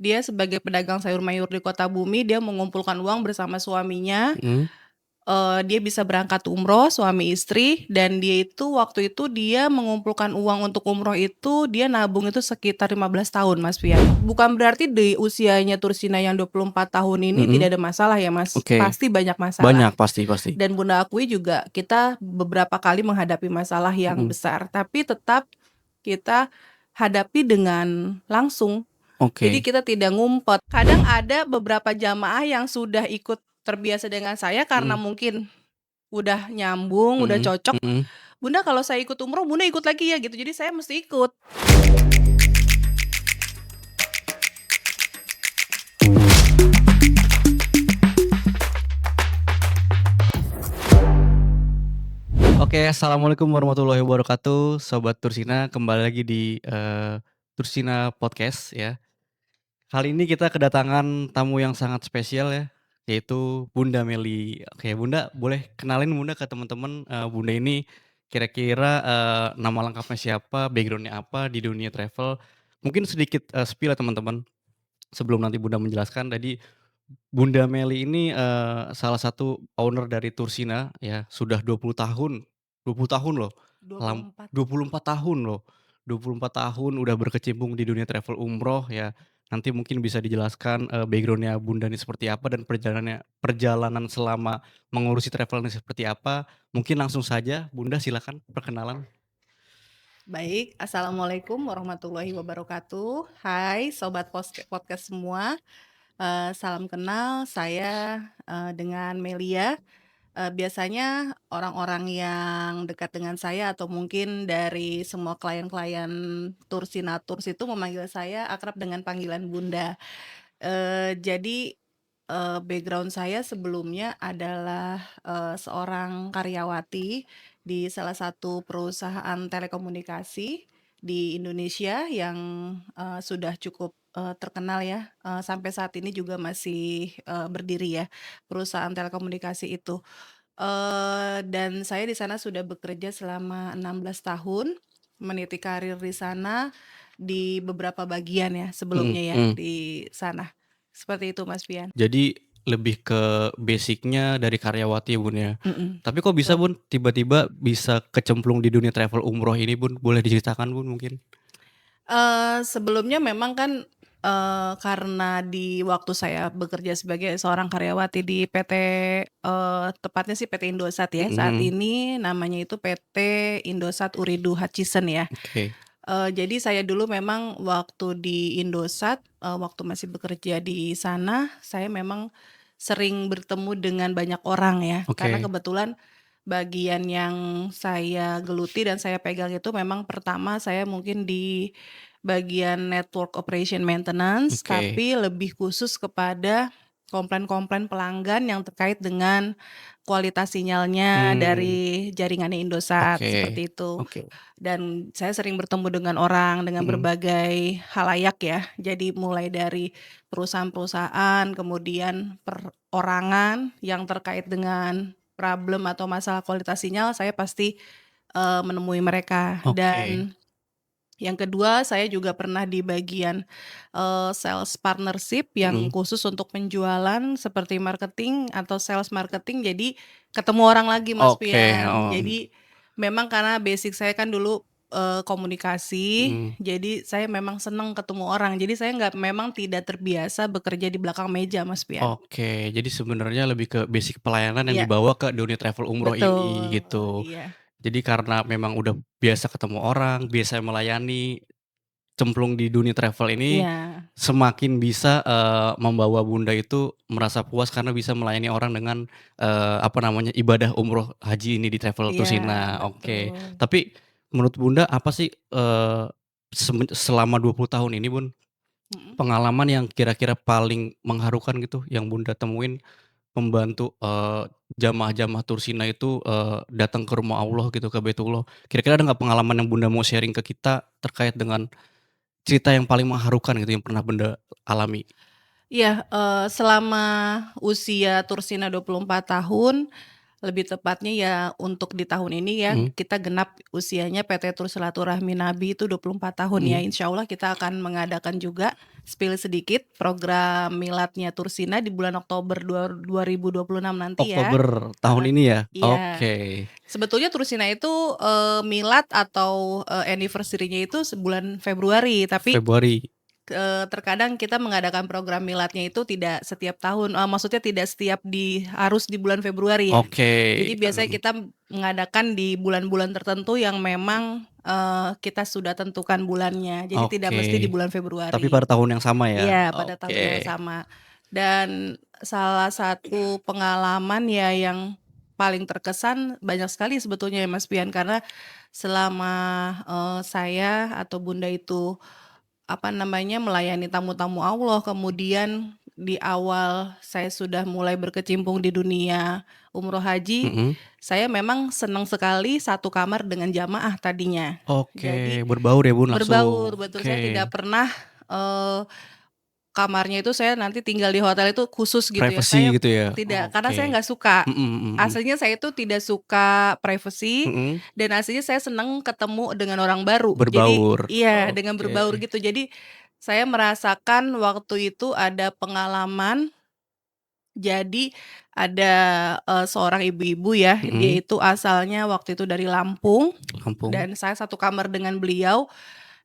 dia sebagai pedagang sayur mayur di Kota Bumi, dia mengumpulkan uang bersama suaminya, Mhm. dia bisa berangkat umroh suami istri dan dia itu waktu itu dia mengumpulkan uang untuk umroh itu dia nabung itu sekitar 15 tahun Mas Pian. Bukan berarti di usianya Tursina yang 24 tahun ini Mhm. tidak ada masalah ya Mas, Oke. pasti banyak masalah. Banyak, pasti. Dan Bunda akui juga kita beberapa kali menghadapi masalah yang Mhm. besar, tapi tetap kita hadapi dengan langsung. Jadi Oke. kita tidak ngumpet. Kadang ada beberapa jamaah yang sudah ikut terbiasa dengan saya karena Mhm. mungkin udah nyambung, udah Mhm cocok, mhm. "Bunda kalau saya ikut umroh, Bunda ikut lagi ya?" gitu. Jadi saya mesti ikut. Oke, assalamualaikum warahmatullahi wabarakatuh, sobat Tursina, kembali lagi di Tursina Podcast ya. Kali ini kita kedatangan tamu yang sangat spesial ya, yaitu Bunda Meli. Oke, Bunda boleh kenalin Bunda ke teman-teman, Bunda ini kira-kira, nama lengkapnya siapa, background-nya apa di dunia travel. Mungkin sedikit, spill ya teman-teman, sebelum nanti Bunda menjelaskan. Tadi Bunda Meli ini, salah satu owner dari Tursina ya, sudah 20 tahun, 20 tahun loh, 24. 24 tahun loh, 24 tahun udah berkecimpung di dunia travel umroh ya. Nanti mungkin bisa dijelaskan, background-nya Bunda ini seperti apa dan perjalanan selama mengurusi travel ini seperti apa. Mungkin langsung saja Bunda silakan perkenalan. Baik, assalamualaikum warahmatullahi wabarakatuh. Hai sobat podcast semua, salam kenal, saya, dengan Melia. Biasanya orang-orang yang dekat dengan saya atau mungkin dari semua klien-klien Tursina Tours itu memanggil saya akrab dengan panggilan Bunda. Jadi, background saya sebelumnya adalah, seorang karyawati di salah satu perusahaan telekomunikasi di Indonesia yang, sudah cukup, terkenal ya, sampai saat ini juga masih, berdiri ya, perusahaan telekomunikasi itu. Dan saya di sana sudah bekerja selama 16 tahun, meniti karir di sana, di beberapa bagian ya Mhm sebelumnya ya, mhm. di sana. Seperti itu Mas Pian. Jadi lebih ke basic-nya dari karyawati ya, Bun, ya. Mhm, Tapi kok bisa, betul. Bun, tiba-tiba bisa kecemplung di dunia travel umroh ini, Bun? Boleh diceritakan, Bun, mungkin? Sebelumnya memang kan, karena di waktu saya bekerja sebagai seorang karyawati di PT, tepatnya sih PT Indosat ya, saat Mhm. ini namanya itu PT Indosat Uridu Hutchison ya. Oke. Jadi saya dulu memang waktu di Indosat, waktu masih bekerja di sana, saya memang sering bertemu dengan banyak orang ya, karena Oke. kebetulan bagian yang saya geluti dan saya pegang itu memang pertama saya mungkin di bagian network operation maintenance, Oke. tapi lebih khusus kepada komplain-komplain pelanggan yang terkait dengan kualitas sinyalnya Mmm. dari jaringannya Indosat, Oke. seperti itu. Oke. Dan saya sering bertemu dengan orang, dengan Mhm. berbagai halayak ya. Jadi mulai dari perusahaan-perusahaan, kemudian perorangan yang terkait dengan problem atau masalah kualitas sinyal, saya pasti, menemui mereka. Oke. Dan yang kedua, saya juga pernah di bagian, sales partnership yang Mhm. khusus untuk penjualan seperti marketing atau sales marketing, jadi ketemu orang lagi Mas Oke, Pian. oh. Jadi memang karena basic saya kan dulu, komunikasi, Mhm. jadi saya memang senang ketemu orang. Jadi saya memang tidak terbiasa bekerja di belakang meja Mas Pian. Oke, jadi sebenarnya lebih ke basic pelayanan yang Iya, dibawa ke dunia travel umroh ini, betul, gitu. iya. Jadi karena memang udah biasa ketemu orang, biasa melayani, cemplung di dunia travel ini Iya, semakin bisa, membawa Bunda itu merasa puas karena bisa melayani orang dengan, apa namanya, ibadah umroh haji ini di travel iya, Tursina, oke. betul. Tapi menurut Bunda apa sih, selama 20 tahun ini, Bun, Mhm. pengalaman yang kira-kira paling mengharukan gitu yang Bunda temuin membantu, jamaah-jamaah Tursina itu, datang ke rumah Allah gitu, ke Baitullah. Kira-kira ada nggak pengalaman yang Bunda mau sharing ke kita terkait dengan cerita yang paling mengharukan gitu yang pernah Bunda alami? Iya, selama usia Tursina 24 tahun, lebih tepatnya ya untuk di tahun ini ya, Mhm kita genap usianya PT Tur Silaturahmi Nabi itu 24 tahun ya. mhm. Insya Allah kita akan mengadakan juga, spill sedikit, program miladnya Tursina di bulan Oktober 2026 nanti ya. Oktober tahun Heeh, ini ya? iya. Oke. Sebetulnya Tursina itu, milad atau, anniversary-nya itu sebulan Februari, tapi Februari. Terkadang kita mengadakan program miladnya itu tidak setiap tahun, maksudnya tidak setiap harus di bulan Februari ya. Oke, Jadi biasanya kita mengadakan di bulan-bulan tertentu yang memang, kita sudah tentukan bulannya, jadi tidak oke. mesti di bulan Tapi Februari. pada tahun yang sama ya? Iya, pada tahun yang Oke. sama. Dan salah satu pengalaman ya yang paling terkesan banyak sekali sebetulnya ya Mas Pian, karena selama, saya atau Bunda itu apa namanya, melayani tamu-tamu Allah, kemudian di awal saya sudah mulai berkecimpung di dunia umroh haji, Mhm. saya memang senang sekali satu kamar dengan jamaah tadinya. Jadi Oke, berbaur ya Bun berbaur, langsung? betul, saya Oke. tidak pernah, kamarnya itu saya nanti tinggal di hotel itu khusus gitu ya, Privacy saya gitu ya? tidak, karena saya Oke. nggak suka. Mhm mhm mhm. Aslinya saya itu tidak suka privacy Mhm. dan aslinya saya senang ketemu dengan orang baru. Jadi Berbaur. iya, dengan Oke. berbaur gitu. Jadi saya merasakan waktu itu ada pengalaman, jadi ada, seorang ibu-ibu ya, dia Mhm. itu asalnya waktu itu dari Lampung Lampung. dan saya satu kamar dengan beliau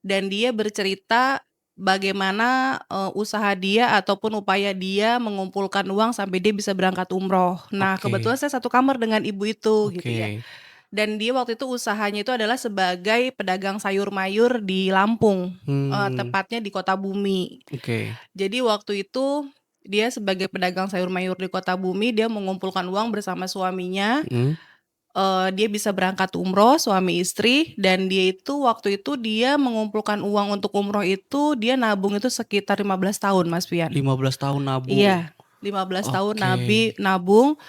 dan dia bercerita bagaimana, usaha dia ataupun upaya dia mengumpulkan uang sampai dia bisa berangkat umroh. Nah, kebetulan Oke. saya satu kamar dengan ibu itu gitu ya. Oke. Dan dia waktu itu usahanya itu adalah sebagai pedagang sayur mayur di Lampung, Mmm. tepatnya di Kota Bumi. Oke. Jadi waktu itu dia sebagai pedagang sayur mayur di Kota Bumi, dia mengumpulkan uang bersama suaminya, Mhm. dia bisa berangkat umroh suami istri dan dia itu waktu itu dia mengumpulkan uang untuk umroh itu dia nabung itu sekitar 15 tahun Mas Pian. 15 tahun nabung. Iya, 15 tahun Oke. nabung,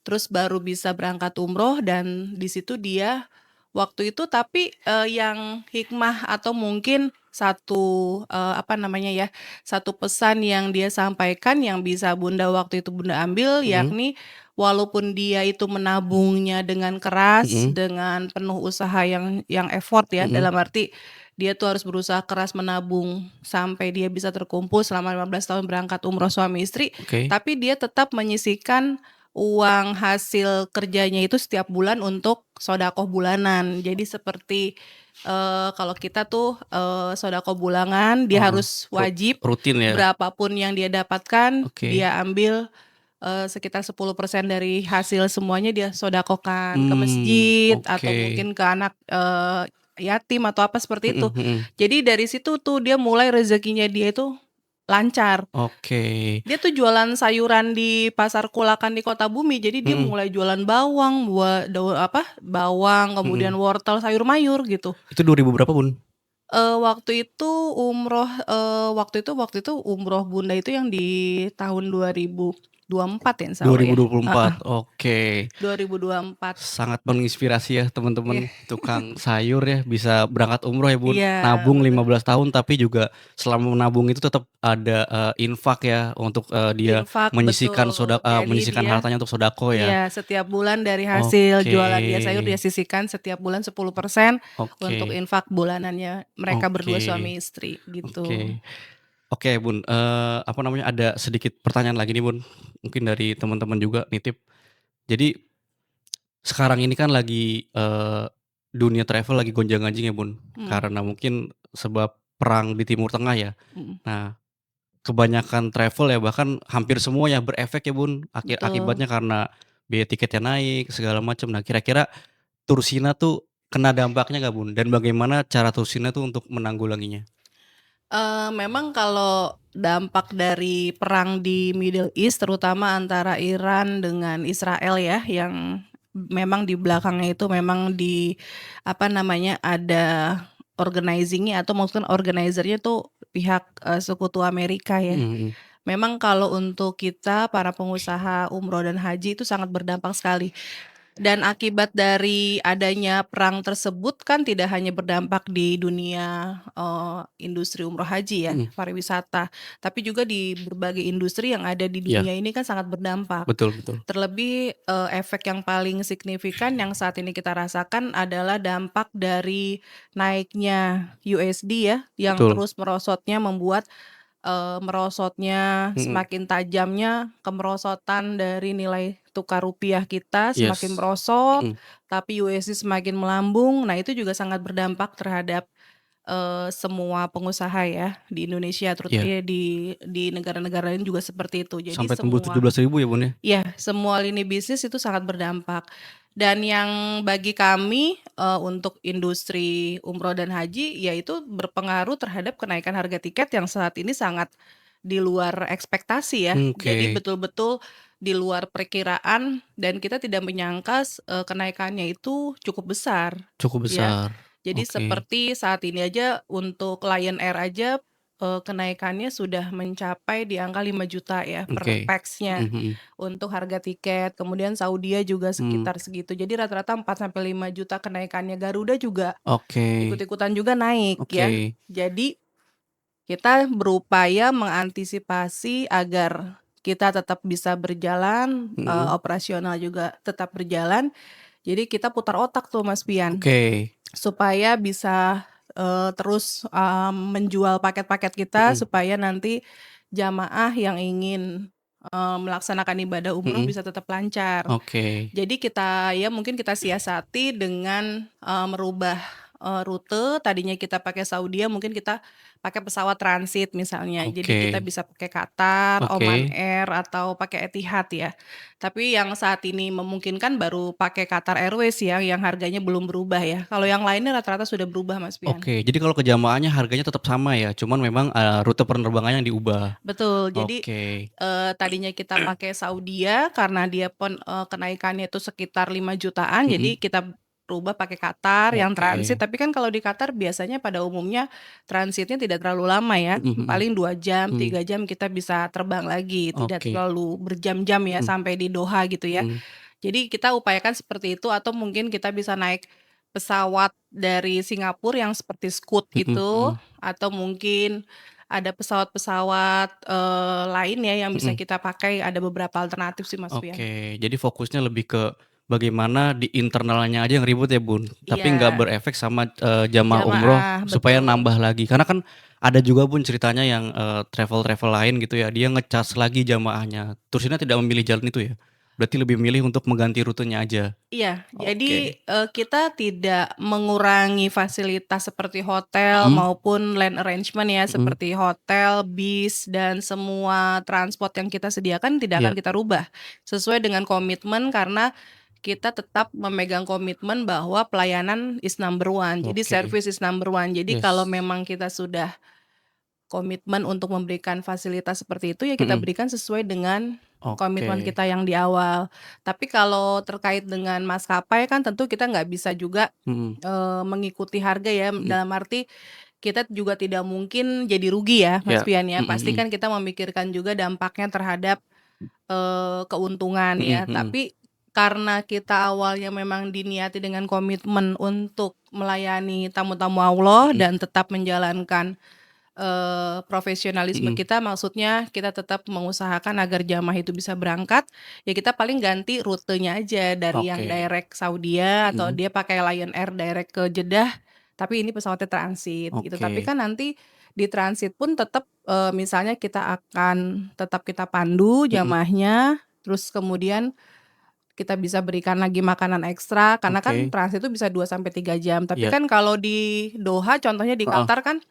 terus baru bisa berangkat umroh dan di situ dia waktu itu tapi, yang hikmah atau mungkin satu, apa namanya ya, satu pesan yang dia sampaikan yang bisa Bunda waktu itu Bunda ambil, Mhm. yakni walaupun dia itu menabungnya dengan keras, Mhm. dengan penuh usaha yang effort ya, Mhm. dalam arti dia tuh harus berusaha keras menabung sampai dia bisa terkumpul selama 15 tahun berangkat umroh suami istri, Oke. tapi dia tetap menyisihkan uang hasil kerjanya itu setiap bulan untuk shodaqoh bulanan. Jadi seperti, kalau kita tuh, shodaqoh bulanan dia Heeh. harus wajib Rutin ya? berapapun yang dia dapatkan, Oke. dia ambil, sekitar 10% dari hasil semuanya dia shodaqohkan ke masjid Oke. atau mungkin ke anak, yatim atau apa seperti Mhm itu. mhm. Jadi dari situ tuh dia mulai rezekinya dia itu lancar. Oke. Dia tuh jualan sayuran di pasar Kulakan di Kota Bumi, jadi dia Mhm mulai jualan bawang, bawang, kemudian mhm. wortel, sayur mayur gitu. Itu 2000 berapa, Bun? Waktu itu umroh Bunda itu yang di tahun 2024 ya insyaallah ya? Heeh, 2024. Oke. 2024. Sangat menginspirasi ya Iya teman-teman tukang sayur ya, bisa berangkat umroh ya, Bun. iya, Nabung betul. 15 tahun tapi juga selama menabung itu tetap ada, infak ya untuk, dia Infak, betul. Jadi menyisihkan dia hartanya untuk sedekah ya. iya, setiap bulan dari hasil Oke. jualan dia sayur dia sisihkan setiap bulan 10% untuk Oke. infak bulanannya mereka berdua Oke. suami istri, gitu. Oke. Oke, Bun, apa namanya, ada sedikit pertanyaan lagi nih, Bun, mungkin dari teman-teman juga nitip. Jadi sekarang ini kan lagi, dunia travel lagi gonjang-ganjing ya, Bun, Mhm karena mungkin sebab perang di Timur Tengah ya. mhm, Nah, kebanyakan travel ya bahkan hampir semua ya berefek ya, Bun, betul. akibatnya karena biaya tiketnya naik segala macam. Nah, kira-kira Tursina tuh kena dampaknya nggak, Bun? Dan bagaimana cara Tursina tuh untuk menanggulanginya? Memang kalau dampak dari perang di Middle East terutama antara Iran dengan Israel ya, yang memang di belakangnya itu memang apa namanya, ada organizing-nya atau maksudnya organizer-nya tuh pihak, Sekutu Amerika ya. Mhm mhm. Memang kalau untuk kita para pengusaha umroh dan haji itu sangat berdampak sekali. Dan akibat dari adanya perang tersebut kan tidak hanya berdampak di dunia, industri umroh haji ya, Mhm, pariwisata, tapi juga di berbagai industri yang ada di iya, dunia ini kan sangat berdampak. betul betul. Terlebih, efek yang paling signifikan yang saat ini kita rasakan adalah dampak dari naiknya USD ya, yang Betul, terus merosotnya, mhm, semakin tajamnya kemerosotan dari nilai tukar rupiah kita semakin yes, merosot, mhm, tapi USD semakin melambung. Nah, itu juga sangat berdampak terhadap, semua pengusaha ya di Indonesia iya, di negara-negara lain juga seperti itu. Jadi sampai tembus semua 17.000 ya, Bun, ya? ya, semua lini bisnis itu sangat berdampak. Dan yang bagi kami, untuk industri umroh dan haji, yaitu berpengaruh terhadap kenaikan harga tiket yang saat ini sangat di luar ekspektasi ya. Jadi Oke, betul-betul di luar perkiraan dan kita tidak menyangka kenaikannya itu cukup besar, cukup ya. besar, Jadi oke seperti saat ini aja untuk Lion Air aja, kenaikannya sudah mencapai di angka 5 juta ya per oke, pax-nya mhm mhm, untuk harga tiket, kemudian Saudia juga mmm, sekitar segitu. Jadi rata-rata 4 sampai 5 juta kenaikannya. Garuda juga oke ikut-ikutan juga naik oke, ya. Jadi kita berupaya mengantisipasi agar kita tetap bisa berjalan, mhm, operasional juga tetap berjalan. Jadi kita putar otak tuh Mas Pian, oke, supaya bisa, terus, menjual paket-paket kita mhm supaya nanti jamaah yang ingin, melaksanakan ibadah umroh mhm, bisa tetap lancar. oke, Jadi ya mungkin kita siasati dengan, merubah, rute, tadinya kita pakai Saudia mungkin kita pakai pesawat transit misalnya. Jadi oke kita bisa pakai Qatar, oke, Oman Air, atau pakai Etihad ya. Tapi yang saat ini memungkinkan baru pakai Qatar Airways ya, yang harganya belum berubah ya. Kalau yang lainnya rata-rata sudah berubah Mas Pian. oke. Jadi kalau ke jamaahnya harganya tetap sama ya, cuman memang, rute penerbangannya yang diubah? Betul, jadi, Oke, tadinya kita pakai Saudia karena dia kenaikannya itu sekitar 5 jutaan, jadi mhm, kita rubah pakai Qatar yang transit, oke, tapi kan kalau di Qatar biasanya pada umumnya transitnya tidak terlalu lama ya, mhm mhm, paling 2 jam, mmm, 3 jam kita bisa terbang lagi, tidak oke, terlalu berjam-jam ya mhm sampai di Doha gitu ya. mhm Jadi kita upayakan seperti itu atau mungkin kita bisa naik pesawat dari Singapura yang seperti Scoot mhm itu, mhm atau mungkin ada pesawat-pesawat, lain ya yang bisa mhm. kita pakai, ada beberapa alternatif sih Mas Pian. Oke, jadi fokusnya lebih ke bagaimana di internalnya aja yang ribut ya, Bun, tapi nggak Iya, berefek sama, jamaah umroh jamaah, supaya betul. nambah lagi. Karena kan ada juga, Bun, ceritanya yang, travel-travel lain gitu ya, dia ngecas lagi jamaahnya, terus ini tidak memilih jalan itu ya? Berarti lebih memilih untuk mengganti rutenya aja? Iya, jadi, Oke, kita tidak mengurangi fasilitas seperti hotel mhm maupun land arrangement ya, mhm, seperti hotel, bis, dan semua transport yang kita sediakan tidak iya, akan kita rubah, sesuai dengan komitmen karena kita tetap memegang komitmen bahwa pelayanan is number one, jadi oke, service is number one. Jadi kalau yes, memang kita sudah komitmen untuk memberikan fasilitas seperti itu, ya kita mhm, berikan sesuai dengan komitmen oke, kita yang di awal. Tapi kalau terkait dengan maskapai kan tentu kita nggak bisa juga, mhm mengikuti harga ya, mhm, dalam arti kita juga tidak mungkin jadi rugi ya, Mas iya, Pian ya. mhm Pasti mhm, kan kita memikirkan juga dampaknya terhadap, keuntungan mhm ya. mhm, Tapi karena kita awalnya memang diniati dengan komitmen untuk melayani tamu-tamu Allah mhm dan tetap menjalankan profesionalisme mhm, kita maksudnya kita tetap mengusahakan agar jamaah itu bisa berangkat, ya kita paling ganti rutenya aja dari yang oke, direct Saudia atau mhm, dia pakai Lion Air direct ke Jeddah, tapi ini pesawatnya transit gitu. Tapi oke, kan nanti di transit pun tetap, misalnya kita akan tetap kita pandu mhm, jamaahnya, terus kemudian kita bisa berikan lagi makanan ekstra karena kan oke, transit itu bisa 2 sampai 3 jam. Tapi iya, kan kalau di Doha contohnya di heeh, Qatar kan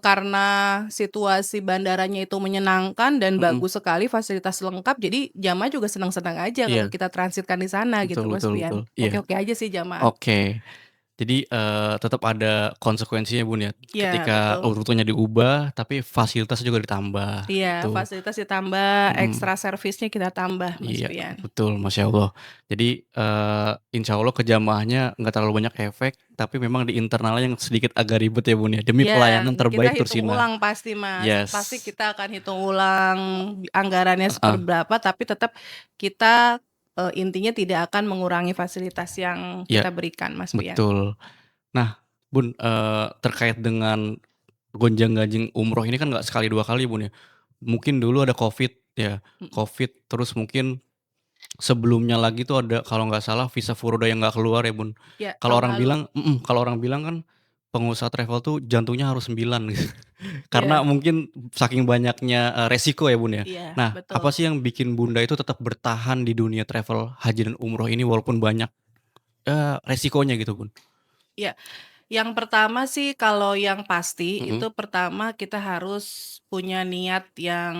karena situasi bandaranya itu menyenangkan dan mhm, bagus sekali, fasilitas lengkap, jadi jamaah juga senang-senang aja kalau iya, kita transitkan di sana betul gitu Mas betul betul, Pian. iya, Oke-oke aja sih jamaah. oke. Jadi, tetap ada konsekuensinya, Bun, ya, Iya ketika betul. rutenya diubah, tapi fasilitasnya juga ditambah, Iya, gitu, fasilitas ditambah, mhm. ekstra servisnya kita tambah Mas Iya, Pian. betul, Masya Allah. Jadi, insya Allah ke jamaahnya nggak terlalu banyak efek, tapi memang di internalnya yang sedikit agak ribet ya, Bun, ya, demi Iya, pelayanan kita terbaik hitung Tursina. ulang pasti Mas, pasti Yes, kita akan hitung ulang anggarannya heeh, seperberapa, tapi tetap kita intinya tidak akan mengurangi fasilitas yang Iya, kita berikan, Mas Pian. betul. Nah, Bun, terkait dengan gonjang-ganjing umroh ini kan nggak sekali 2 kali, Bun, ya. Mungkin dulu ada Covid ya, Mhm, Covid, terus mungkin sebelumnya lagi tuh ada kalau nggak salah visa Furoda yang nggak keluar ya, Bun. iya, Kalau tahun orang lalu. bilang kalau orang bilang kan pengusaha travel tuh jantungnya harus 9 gitu. Karena Iya mungkin saking banyaknya, resiko ya, Bun, ya. iya, Nah, apa betul. sih yang bikin Bunda itu tetap bertahan di dunia travel haji dan umroh ini walaupun banyak, resikonya gitu, Bun? Iya. Yang pertama sih kalau yang pasti, Mhm, itu pertama kita harus punya niat yang,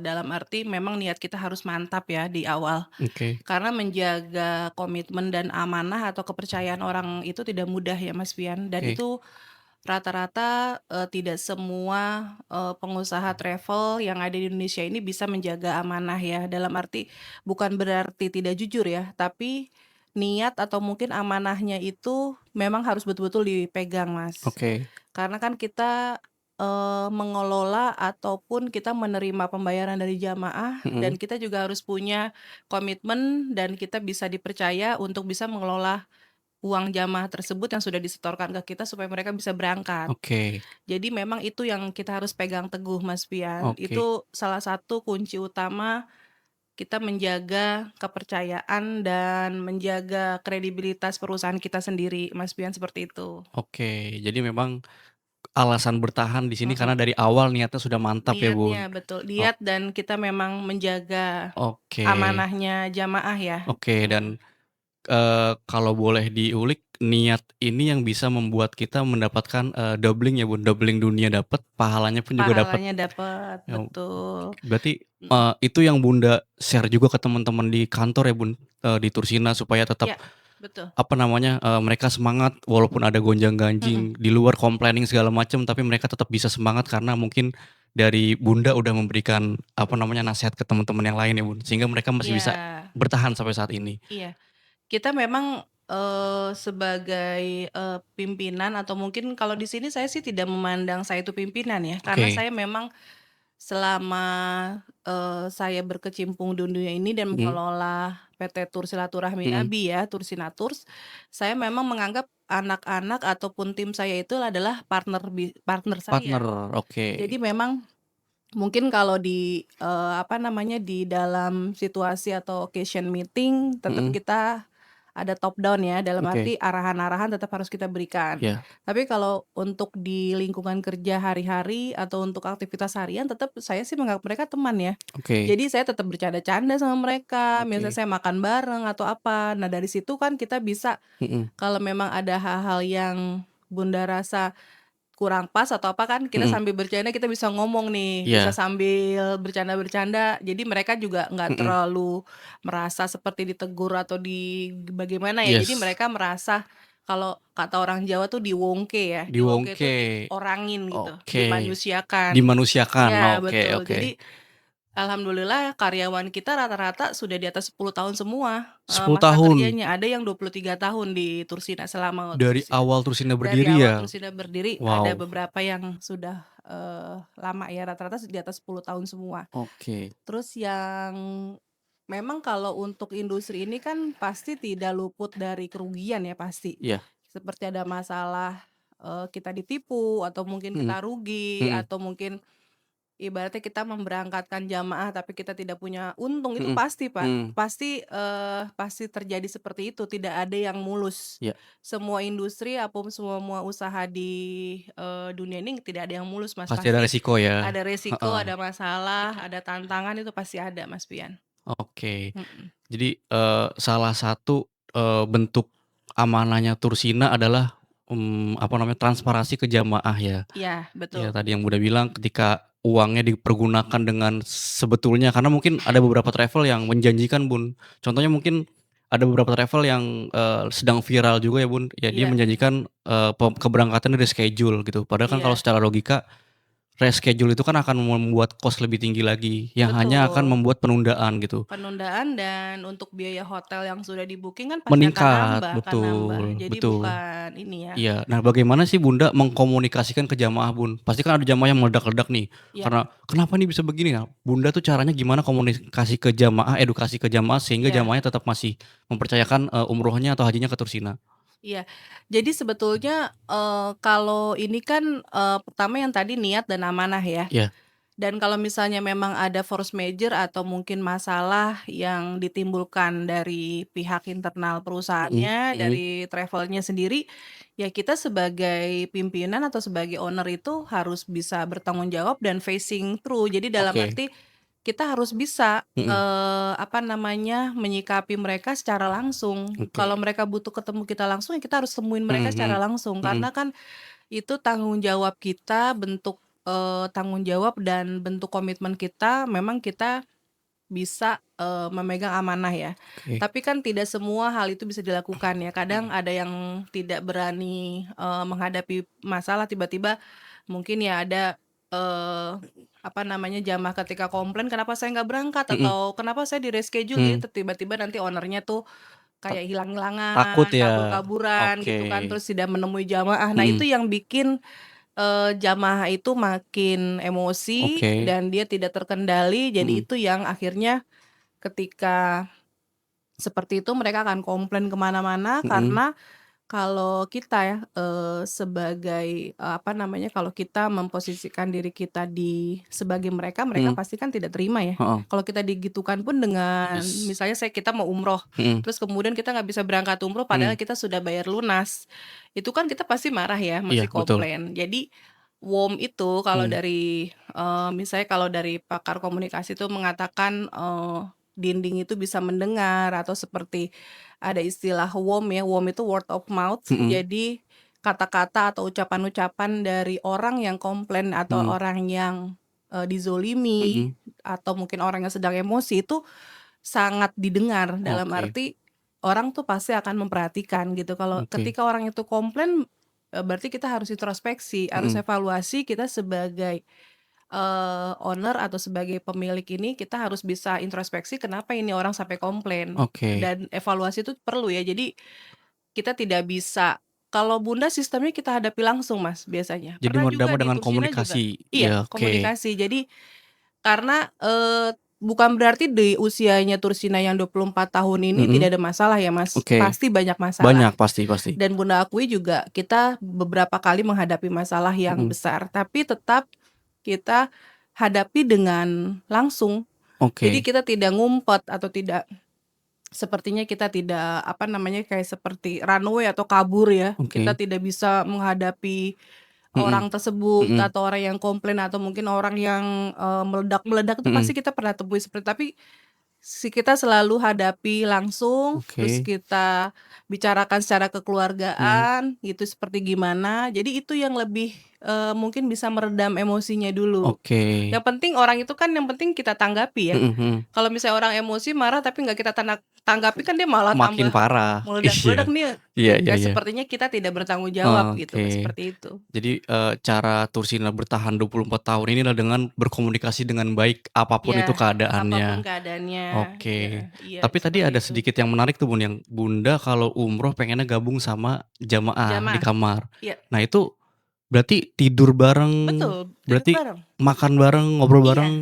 dalam arti memang niat kita harus mantap ya di awal. oke Karena menjaga komitmen dan amanah atau kepercayaan orang itu tidak mudah ya Mas Pian, dan oke itu rata-rata, tidak semua, pengusaha travel yang ada di Indonesia ini bisa menjaga amanah ya. Dalam arti bukan berarti tidak jujur ya, tapi niat atau mungkin amanahnya itu memang harus betul-betul dipegang, Mas. oke, Karena kan kita, mengelola ataupun kita menerima pembayaran dari jamaah dan mhm, kita juga harus punya komitmen dan kita bisa dipercaya untuk bisa mengelola uang jamaah tersebut yang sudah disetorkan ke kita supaya mereka bisa berangkat. oke Jadi memang itu yang kita harus pegang teguh, Mas Pian. oke Itu salah satu kunci utama kita menjaga kepercayaan dan menjaga kredibilitas perusahaan kita sendiri, Mas Pian, seperti itu. oke. Jadi memang alasan bertahan di sini karena Mhm. dari awal niatnya sudah mantap ya, Niatnya Bun? betul, Ok niat dan kita memang menjaga oke amanahnya jamaah ya. oke Mhm. dan, kalau boleh diulik niat ini yang bisa membuat kita mendapatkan, doubling ya, Bun, doubling dunia dapat, pahalanya pun juga dapat. Pahalanya dapat, Ya, betul. berarti, Mhm. itu yang Bunda share juga ke teman-teman di kantor ya, Bun, di Tursina supaya tetap, Iya, betul. apa namanya, mereka semangat walaupun ada Mhm. gonjang-ganjing di luar complaining segala macam, tapi mereka tetap bisa semangat karena mungkin dari Bunda udah memberikan, apa namanya, nasihat ke teman-teman yang lain ya, Bun, sehingga mereka masih Iya bisa bertahan sampai saat ini. iya. Kita memang, sebagai, pimpinan atau mungkin kalau di sini saya sih tidak memandang saya itu pimpinan ya, karena Oke, saya memang selama, saya berkecimpung di dunia ini dan mhm mengelola PT Tour Silaturahmi mhm, Nabi ya, Tursina Tours, saya memang menganggap anak-anak ataupun tim saya itu adalah partner partner, saya. oke, Jadi memang mungkin kalau di, apa namanya, di dalam situasi atau occasion meeting tetap mhm, kita ada top down ya, dalam oke, arti arahan-arahan tetap harus kita berikan. iya, Tapi kalau untuk di lingkungan kerja hari-hari atau untuk aktivitas harian tetap saya sih menganggap mereka teman ya. oke Jadi saya tetap bercanda-canda sama mereka, misalnya oke, saya makan bareng atau apa. Nah dari situ kan kita bisa mhm kalau memang ada hal-hal yang Bunda rasa kurang pas atau apa kan kita mhm, sambil bercanda kita bisa ngomong nih, bisa iya, sambil bercanda-bercanda, jadi mereka juga nggak mhm, terlalu merasa seperti ditegur atau bagaimana ya, jadi yes. mereka merasa kalau kata orang Jawa tuh diwongke ya, diwongke itu Diwongke, diorangin gitu, oke. dimanusiakan. Dimanusiakan, Ya oke betul, oke. jadi alhamdulillah karyawan kita rata-rata sudah di atas 10 tahun semua, 10 masa tahun kerjanya, ada yang 23 tahun di Tursina selama dari Tursina. awal Tursina Dari berdiri awal ya? Tursina berdiri, ada Wow, beberapa yang sudah, lama ya, rata-rata di atas 10 tahun semua. oke. Terus yang memang kalau untuk industri ini kan pasti tidak luput dari kerugian ya, pasti. Iya, Seperti ada masalah, kita ditipu atau mungkin mhm kita rugi mhm atau mungkin ibaratnya kita memberangkatkan jamaah tapi kita tidak punya untung, itu mhm pasti, Pak. mhm, Pasti terjadi seperti itu, tidak ada yang mulus. iya, Semua industri ataupun semua usaha di, dunia ini tidak ada yang mulus, Mas. pasti ada Pasti resiko ya? ada resiko, Heeh, ada masalah, ada tantangan, itu pasti ada, Mas Pian. oke. Mhm. Jadi, salah satu, bentuk amanahnya Tursina adalah, apa namanya, transparansi ke jamaah ya? Iya, Ya betul. tadi yang Bunda bilang ketika uangnya dipergunakan dengan sebetulnya karena mungkin ada beberapa travel yang menjanjikan, Bun. Contohnya mungkin ada beberapa travel yang, sedang viral juga ya, Bun, ya dia Iya menjanjikan, keberangkatan dari schedule gitu. Padahal kan kalau iya secara logika reschedule itu kan akan membuat cost lebih tinggi lagi, yang hanya akan Betul. membuat penundaan gitu. Penundaan dan untuk biaya hotel yang sudah di-booking kan pasti Meningkat, akan nambah. betul Jadi betul. bukan ini ya. Iya. Nah, bagaimana sih Bunda mengkomunikasikan ke jamaah, Bun? Pasti kan ada jamaah yang meledak-ledak nih, Iya, karena, "Kenapa nih bisa begini?" Nah, Bunda tuh caranya gimana komunikasi ke jamaah, edukasi ke jamaah sehingga iya, jamaahnya tetap masih mempercayakan, umrohnya atau hajinya ke Tursina? iya. Jadi sebetulnya, kalau ini kan, pertama yang tadi niat dan amanah ya. Iya. Dan kalau misalnya memang ada force major atau mungkin masalah yang ditimbulkan dari pihak internal Mhm perusahaannya, mhm. dari travelnya sendiri, ya kita sebagai pimpinan atau sebagai owner itu harus bisa bertanggung jawab dan facing through. Jadi dalam Oke. arti kita harus bisa, Mhm. apa namanya, menyikapi mereka secara langsung. Oke. Kalau mereka butuh ketemu kita langsung, ya kita harus temuin Mhm mereka secara mhm. langsung. Mhm. Karena kan itu tanggung jawab kita, bentuk, tanggung jawab dan bentuk komitmen kita, memang kita bisa, memegang amanah ya. Oke. Tapi kan tidak semua hal itu bisa dilakukan ya, kadang ada yang tidak berani, menghadapi masalah tiba-tiba mungkin ya ada, eee, apa namanya, jamaah ketika komplain, "Kenapa saya nggak berangkat?" Mhm. Atau, "Kenapa saya di-reschedule?" Jadi Mmm. tiba-tiba nanti owner-nya tuh Tak kayak takut hilang-hilangan, ya? kabur-kaburan Oke. gitu kan, terus tidak menemui jamaah. Nah itu Mhm. yang bikin jamaah itu makin emosi Oke. dan dia tidak terkendali, jadi Mhm itu yang akhirnya ketika seperti itu mereka akan komplain ke mana-mana mhm. karena kalau kita ya, sebagai, apa namanya, kalau kita memposisikan diri kita sebagai mereka, mereka Mhm. pasti kan tidak terima ya. Heeh. Kalau kita digitukan pun dengan Yes. misalnya kita mau umroh, Mhm. terus kemudian kita nggak bisa berangkat umroh padahal Mhm. kita sudah bayar lunas, itu kan kita pasti marah ya, Iya, masih betul. komplain. Jadi, WOM itu kalau Mhm. dari, misalnya kalau dari pakar komunikasi itu mengatakan, dinding itu bisa mendengar atau seperti ada istilah WOM ya, WOM itu word of mouth. Mhm. Jadi kata-kata atau ucapan-ucapan dari orang yang komplain atau Mhm. orang yang, dizolimi Mhm. atau mungkin orang yang sedang emosi itu sangat didengar. Dalam Oke arti orang tuh pasti akan memperhatikan gitu. Kalau oke. ketika orang itu komplain, berarti kita harus introspeksi, harus Mhm. evaluasi kita sebagai owner atau sebagai pemilik ini kita harus bisa introspeksi kenapa ini orang sampai komplain, Oke. dan evaluasi itu perlu ya. Jadi kita tidak bisa kalau Bunda sistemnya kita hadapi langsung Mas biasanya. Jadi Pernah juga meredamnya di dengan Tursina juga komunikasi. iya, Iya, oke. komunikasi. Jadi karena, bukan berarti di usianya Tursina yang 24 tahun ini Mhm. tidak ada masalah ya Mas, Oke. pasti banyak masalah. Banyak, pasti pasti. Dan Bunda akui juga kita beberapa kali menghadapi masalah yang Mhm. besar, tapi tetap kita hadapi dengan langsung. Jadi Oke kita tidak ngumpet atau tidak sepertinya kita tidak, apa namanya, kayak seperti runway atau kabur ya. Kita oke. tidak bisa menghadapi Mhm. orang tersebut Mhm. atau orang yang komplain atau mungkin orang yang, meledak-meledak itu pasti Mhm. kita pernah temui seperti tapi kita selalu hadapi langsung, terus Oke. kita bicarakan secara Mhm. kekeluargaan gitu seperti gimana. Jadi itu yang lebih, mungkin bisa meredam emosinya dulu. Oke. Yang penting orang itu kan yang penting kita tanggapi ya. Mhm mhm. Kalau misalnya orang emosi marah tapi nggak kita tanggapi kan dia malah Makin tambah parah. Iya. meledak-meledak nih, Iya iya ya iya. sepertinya kita tidak bertanggung jawab gitu, Kak, Oke. seperti itu. Jadi, cara Tursina bertahan 24 tahun ini adalah dengan berkomunikasi dengan baik, apapun Iya, itu apapun keadaannya. keadaannya, ya Oke. iya Tapi tadi seperti ada itu. sedikit yang menarik tuh, Bun, yang Bunda kalau umroh pengennya gabung sama jamaah di Jamaah, kamar. iya, Nah itu berarti tidur bareng, betul, tidur berarti bareng. makan bareng, ngobrol Iya, bareng?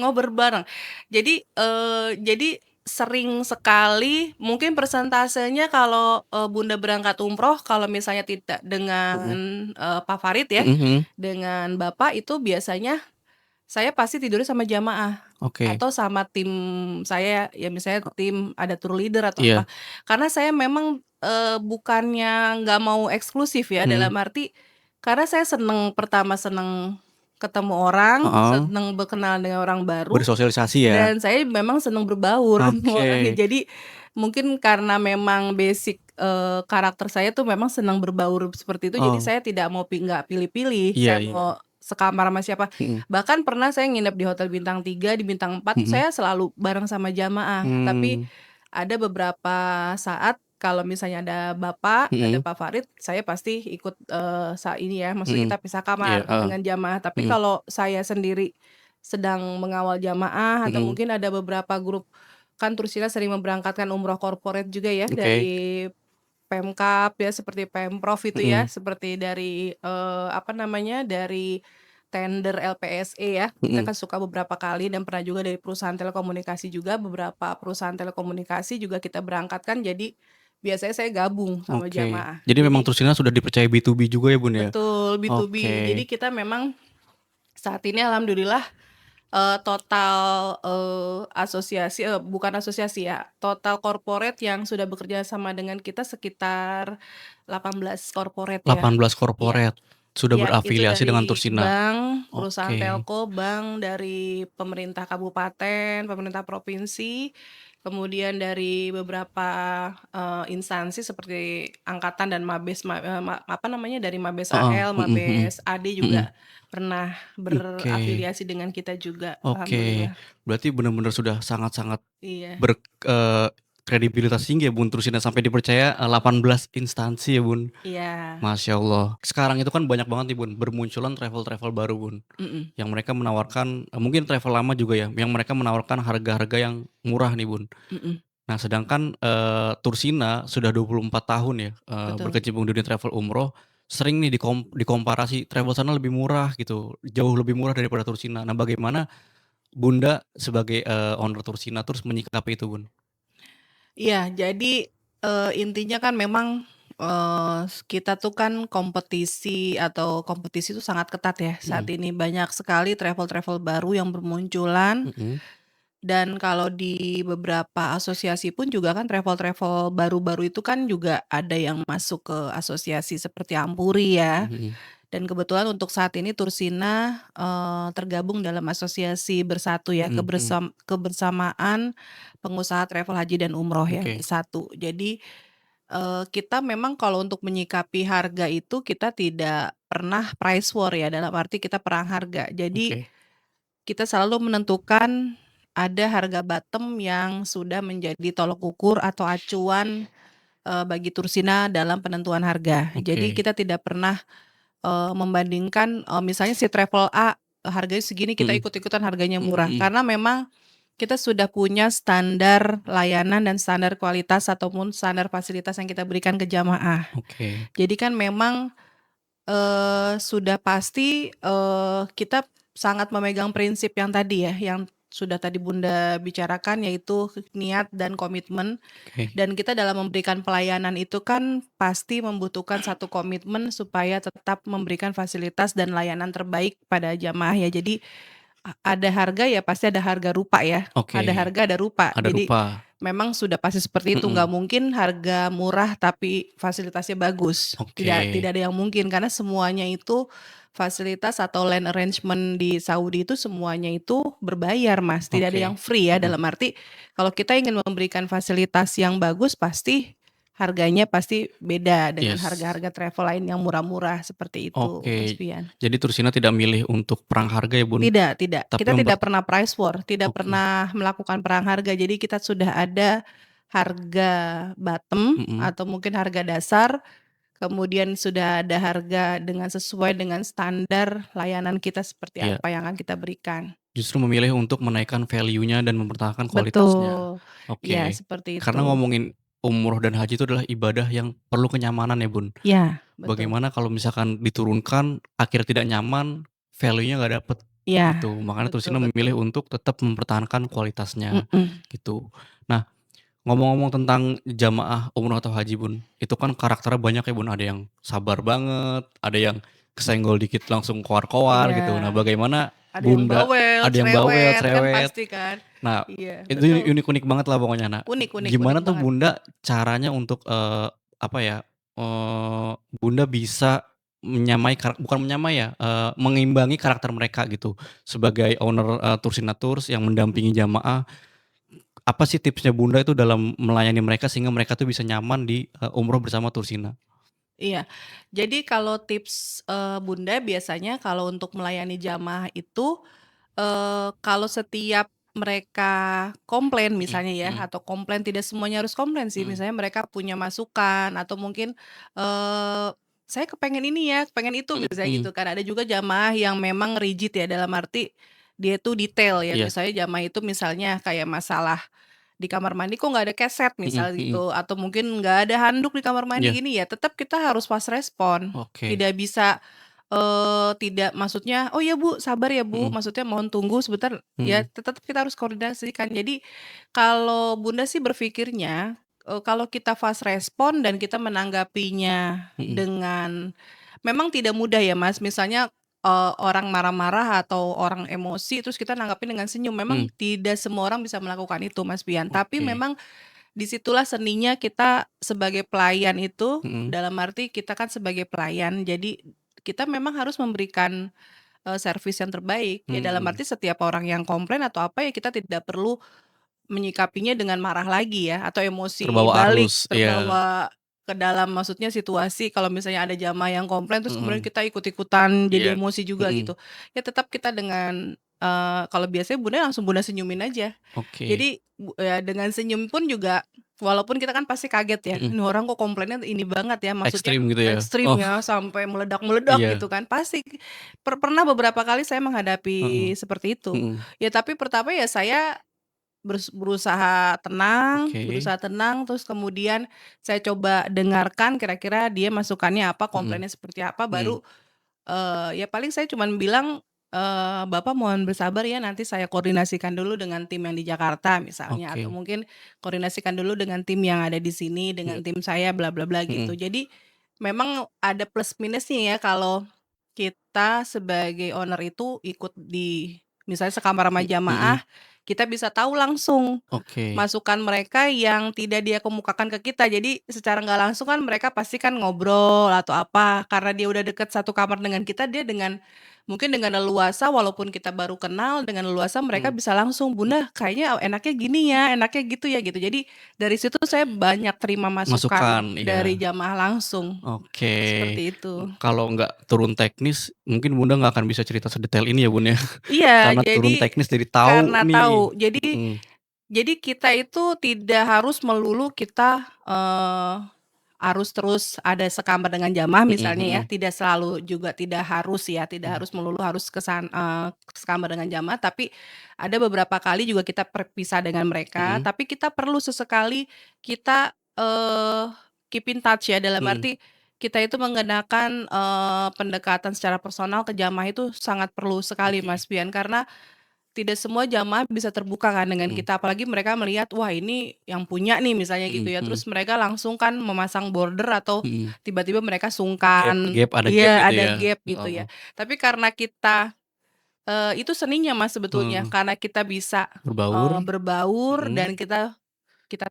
ngobrol bareng. Jadi sering sekali mungkin persentasenya kalau, Bunda berangkat umroh kalau misalnya tidak dengan, Mhm. Pak Farid ya, Mhm mhm. dengan Bapak itu biasanya saya pasti tidurnya sama jamaah Oke. atau sama tim saya, ya misalnya tim ada tour leader atau apa. Iya. Karena saya memang, bukannya nggak mau eksklusif ya, dalam Mhm. arti karena saya seneng pertama seneng ketemu orang, Heeh. seneng berkenal dengan orang baru, Bersosialisasi ya? dan saya memang seneng berbaur orangnya. Oke. Jadi mungkin karena memang basic, karakter saya tuh memang senang berbaur seperti itu, jadi Oh, saya tidak mau nggak pilih-pilih, iya saya iya. mau sekamar sama siapa. Mhm Bahkan pernah saya nginep di hotel bintang 3 di bintang 4 tuh mhm. saya selalu bareng sama jamaah. Tapi Mmm. ada beberapa saat kalau misalnya ada Bapak, ada Mhm Pak Farid, saya pasti ikut, ini ya, maksudnya mhm. kita pisah Iya, kamar heeh, dengan jamaah. Tapi mhm, kalau saya sendiri sedang mengawal jamaah atau mhm, mungkin ada beberapa grup, kan Tursina sering memberangkatkan umroh korporat juga ya oke, dari Pemkab ya, seperti Pemprov itu ya, mhm, seperti dari, apa namanya, dari tender LPSE ya, kita mhm, kan suka beberapa kali dan pernah juga dari perusahaan telekomunikasi juga, beberapa perusahaan telekomunikasi juga kita berangkatkan, jadi biasanya saya gabung sama oke. jamaah. Jadi memang Jadi Tursina sudah dipercaya B2B juga ya, Bun, ya? betul, B2B. Jadi Oke, kita memang saat ini alhamdulillah, total, bukan asosiasi ya, total corporate yang sudah bekerja sama dengan kita sekitar 18 corporate ya. 18 Iya. korporat sudah Iya, itu berafiliasi dengan dari Tursina? bank, perusahaan Oke, telco, bank, dari pemerintah kabupaten, pemerintah provinsi, kemudian dari beberapa, instansi seperti angkatan dan Mabes apa namanya, dari Mabes heeh, AL, mhm mhm, Mabes AD mhm, juga pernah oke. berafiliasi dengan kita juga, Oke, alhamdulillah. berarti benar-benar sudah sangat-sangat Iya ber kredibilitas tinggi ya Bun, Trusina sampai dipercaya, 18 instansi ya Bun, iya, Masya Allah. Sekarang itu kan banyak banget nih Bun, bermunculan travel-travel baru Bun, mhm yang mereka menawarkan mungkin travel lama juga ya, yang mereka menawarkan harga-harga yang murah nih Bun. mhm, Nah sedangkan, Tursina sudah 24 tahun ya, betul. berkecimpung di dunia travel umroh, sering nih dikomparasi travel sana lebih murah gitu, jauh lebih murah daripada Tursina. Nah bagaimana Bunda sebagai, owner Tursina terus menyikapi itu, Bun? Iya, jadi, intinya kan memang, kita tuh kan kompetisi itu sangat ketat ya saat Mhm ini. Banyak sekali travel-travel baru yang bermunculan mhm dan kalau di beberapa asosiasi pun juga kan travel-travel baru-baru itu kan juga ada yang masuk ke asosiasi seperti Ampuri ya. mhm. Dan kebetulan untuk saat ini Tursina, tergabung dalam asosiasi Bersatu ya, Mhm mhm. Kebersamaan Pengusaha Travel Haji dan Umroh ya, Oke Bersatu. Jadi, kita memang kalau untuk menyikapi harga itu kita tidak pernah price war ya, dalam arti kita perang harga. Jadi, oke kita selalu menentukan ada harga bottom yang sudah menjadi tolok ukur atau acuan, bagi Tursina dalam penentuan harga. Jadi oke. kita tidak pernah membandingkan, misalnya si travel A, harganya segini kita Mhm ikut-ikutan harganya mhm murah. mhm. Karena memang kita sudah punya standar layanan dan standar kualitas ataupun standar fasilitas yang kita berikan ke jamaah. Oke Jadi kan memang, sudah pasti, kita sangat memegang prinsip yang tadi ya, yang sudah tadi Bunda bicarakan yaitu niat dan komitmen oke dan kita dalam memberikan pelayanan itu kan pasti membutuhkan satu komitmen supaya tetap memberikan fasilitas dan layanan terbaik pada jamaah ya. Jadi, ada harga ya pasti ada harga rupa ya, oke. ada harga ada rupa. Ada Jadi, rupa. memang sudah pasti seperti itu, nggak Mhm. mungkin harga murah tapi fasilitasnya bagus. Oke Tidak ada yang mungkin karena semuanya itu fasilitas atau land arrangement di Saudi itu semuanya itu berbayar Mas, tidak ada yang oke. free ya, Mhm. dalam arti kalau kita ingin memberikan fasilitas yang bagus pasti harganya pasti beda dengan Yes. harga-harga travel lain yang murah-murah seperti itu, Mas Oke. Pian. Jadi Tursina tidak milih untuk perang harga ya, Bun? Tidak, Tapi kita tidak pernah price war, tidak oke. pernah melakukan perang harga. Jadi kita sudah ada harga bottom Mhm. atau mungkin harga dasar, kemudian sudah ada harga dengan sesuai dengan standar layanan kita seperti Iya. apa yang akan kita berikan. Justru memilih untuk menaikkan value-nya dan mempertahankan kualitasnya. Betul, iya Oke. seperti Karena itu. ngomongin umroh dan haji itu adalah ibadah yang perlu kenyamanan ya, Bun. Iya, betul. Bagaimana kalau misalkan diturunkan, akhirnya tidak nyaman, value-nya nggak dapet, Iya, gitu. Makanya betul Tursina betul. memilih untuk tetap mempertahankan kualitasnya, Mhm, gitu. Nah, ngomong-ngomong tentang jamaah umroh atau haji, Bun, itu kan karakternya banyak ya, Bun. Ada yang sabar banget, ada yang kesenggol dikit langsung koar-koar iya. gitu. Nah, bagaimana Ada yang Bunda bawel, ada yang bawel, cerewet, kan cerewet. pasti kan. Nah, Iya, itu betul. unik-unik banget lah pokoknya. Nah, Unik unik unik gimana tuh banget. Bunda caranya untuk, apa ya, Bunda bisa bukan menyamai ya, mengimbangi karakter mereka gitu. Sebagai owner, Tursina Tours yang mendampingi jamaah, apa sih tipsnya Bunda itu dalam melayani mereka sehingga mereka tuh bisa nyaman di, umroh bersama Tursina? Iya. Jadi kalau tips, Bunda biasanya kalau untuk melayani jamaah itu, kalau setiap mereka komplain Mhm misalnya ya, mhm atau komplain tidak semuanya harus komplain sih, mhm misalnya mereka punya masukan atau mungkin, eee, "Saya kepengen ini ya, kepengen itu," mhm misalnya mhm. gitu kan. Ada juga jamaah yang memang rigid ya, dalam arti dia tuh detail ya, Iya. misalnya jamaah itu misalnya kayak masalah di kamar mandi kok nggak ada keset Mhm misal mhm. gitu, atau mungkin nggak ada handuk di kamar mandi Iya. gini ya, tetap kita harus fast respon. Oke. Tidak bisa, tidak maksudnya, "Oh ya Bu, sabar ya Bu," Mhm maksudnya mohon tunggu sebentar, ya mhm tetap kita harus koordinasi kan. Jadi kalau Bunda sih berpikirnya, kalau kita fast respon dan kita menanggapinya mhm dengan memang tidak mudah ya Mas, misalnya orang marah-marah atau orang emosi terus kita nanggapin dengan senyum, memang mhm. tidak semua orang bisa melakukan itu Mas Pian. Tapi Oke. memang disitulah seninya kita sebagai pelayan itu, Mhm dalam arti kita kan sebagai pelayan, jadi kita memang harus memberikan, servis yang terbaik. Ya dalam mhm. arti setiap orang yang komplain atau apa ya kita tidak perlu menyikapinya dengan marah lagi ya, atau emosi Terbawa balik, arus, iya. terbawa ke dalam maksudnya situasi kalau misalnya ada jamaah yang komplain terus kemudian Mhm. kita ikut-ikutan Iya. jadi emosi juga Mhm. gitu. Ya tetap kita dengan, kalau biasanya Bunda langsung Bunda senyumin aja. Oke. Jadi ya dengan senyum pun juga walaupun kita kan pasti kaget ya, Mhm. ini orang kok komplainnya ini banget ya, maksudnya Ekstrim gitu ya? ekstrim Oh, ya sampai meledak-meledak iya. gitu kan, pasti pernah beberapa kali saya menghadapi Heeh. seperti itu. Mhm. Ya tapi pertama ya saya Oke. berusaha tenang, terus kemudian saya coba dengarkan kira-kira dia masukannya apa, Mhm komplainnya seperti apa, mhm. baru, ya paling saya cuman bilang, "Bapak mohon bersabar ya, nanti saya koordinasikan dulu dengan tim yang di Jakarta," misalnya, atau Oke. mungkin koordinasikan dulu dengan tim yang ada di sini, Iya. dengan tim saya bla bla bla Mhm gitu. Jadi memang ada plus minusnya ya kalau kita sebagai owner itu ikut di misalnya sekamar sama mhm. jamaah, kita bisa tahu langsung Oke. masukan mereka yang tidak dia kemukakan ke kita. Jadi secara nggak langsung kan mereka pasti kan ngobrol atau apa, karena dia udah deket satu kamar dengan kita, dia dengan mungkin dengan leluasa walaupun kita baru kenal, dengan leluasa mereka Mhm. bisa langsung, "Bunda kayaknya enaknya gini ya, enaknya gitu ya," gitu. Jadi dari situ saya banyak terima masukan Masukan, dari iya. jamaah langsung, Oke. seperti itu. Kalau nggak turun teknis, mungkin Bunda nggak akan bisa cerita sedetail ini ya, Bun, ya? Iya, Karena jadi turun teknis jadi tahu karena nih. tahu. Jadi Mhm jadi kita itu tidak harus melulu kita, harus terus ada sekamar dengan jamaah mhm misalnya ya, mhm. tidak selalu juga tidak harus ya, tidak Mhm. harus melulu harus sekamar dengan jamaah, tapi ada beberapa kali juga kita berpisah dengan mereka, Mhm tapi kita perlu sesekali kita, keep in touch ya, dalam mhm. arti kita itu menggunakan, pendekatan secara personal ke jamaah itu sangat perlu sekali Oke. Mas Pian, karena tidak semua jamaah bisa terbuka kan dengan Mhm kita, apalagi mereka melihat, wah ini yang punya nih misalnya gitu mhm ya, mhm terus mereka langsung kan memasang border atau mhm. tiba-tiba mereka Gap sungkan, gap, ada gap iya gitu ada ya? gap gitu ya. Heeh Tapi karena kita, itu seninya Mas sebetulnya, heeh. karena kita bisa, Berbaur. berbaur Mhm. dan kita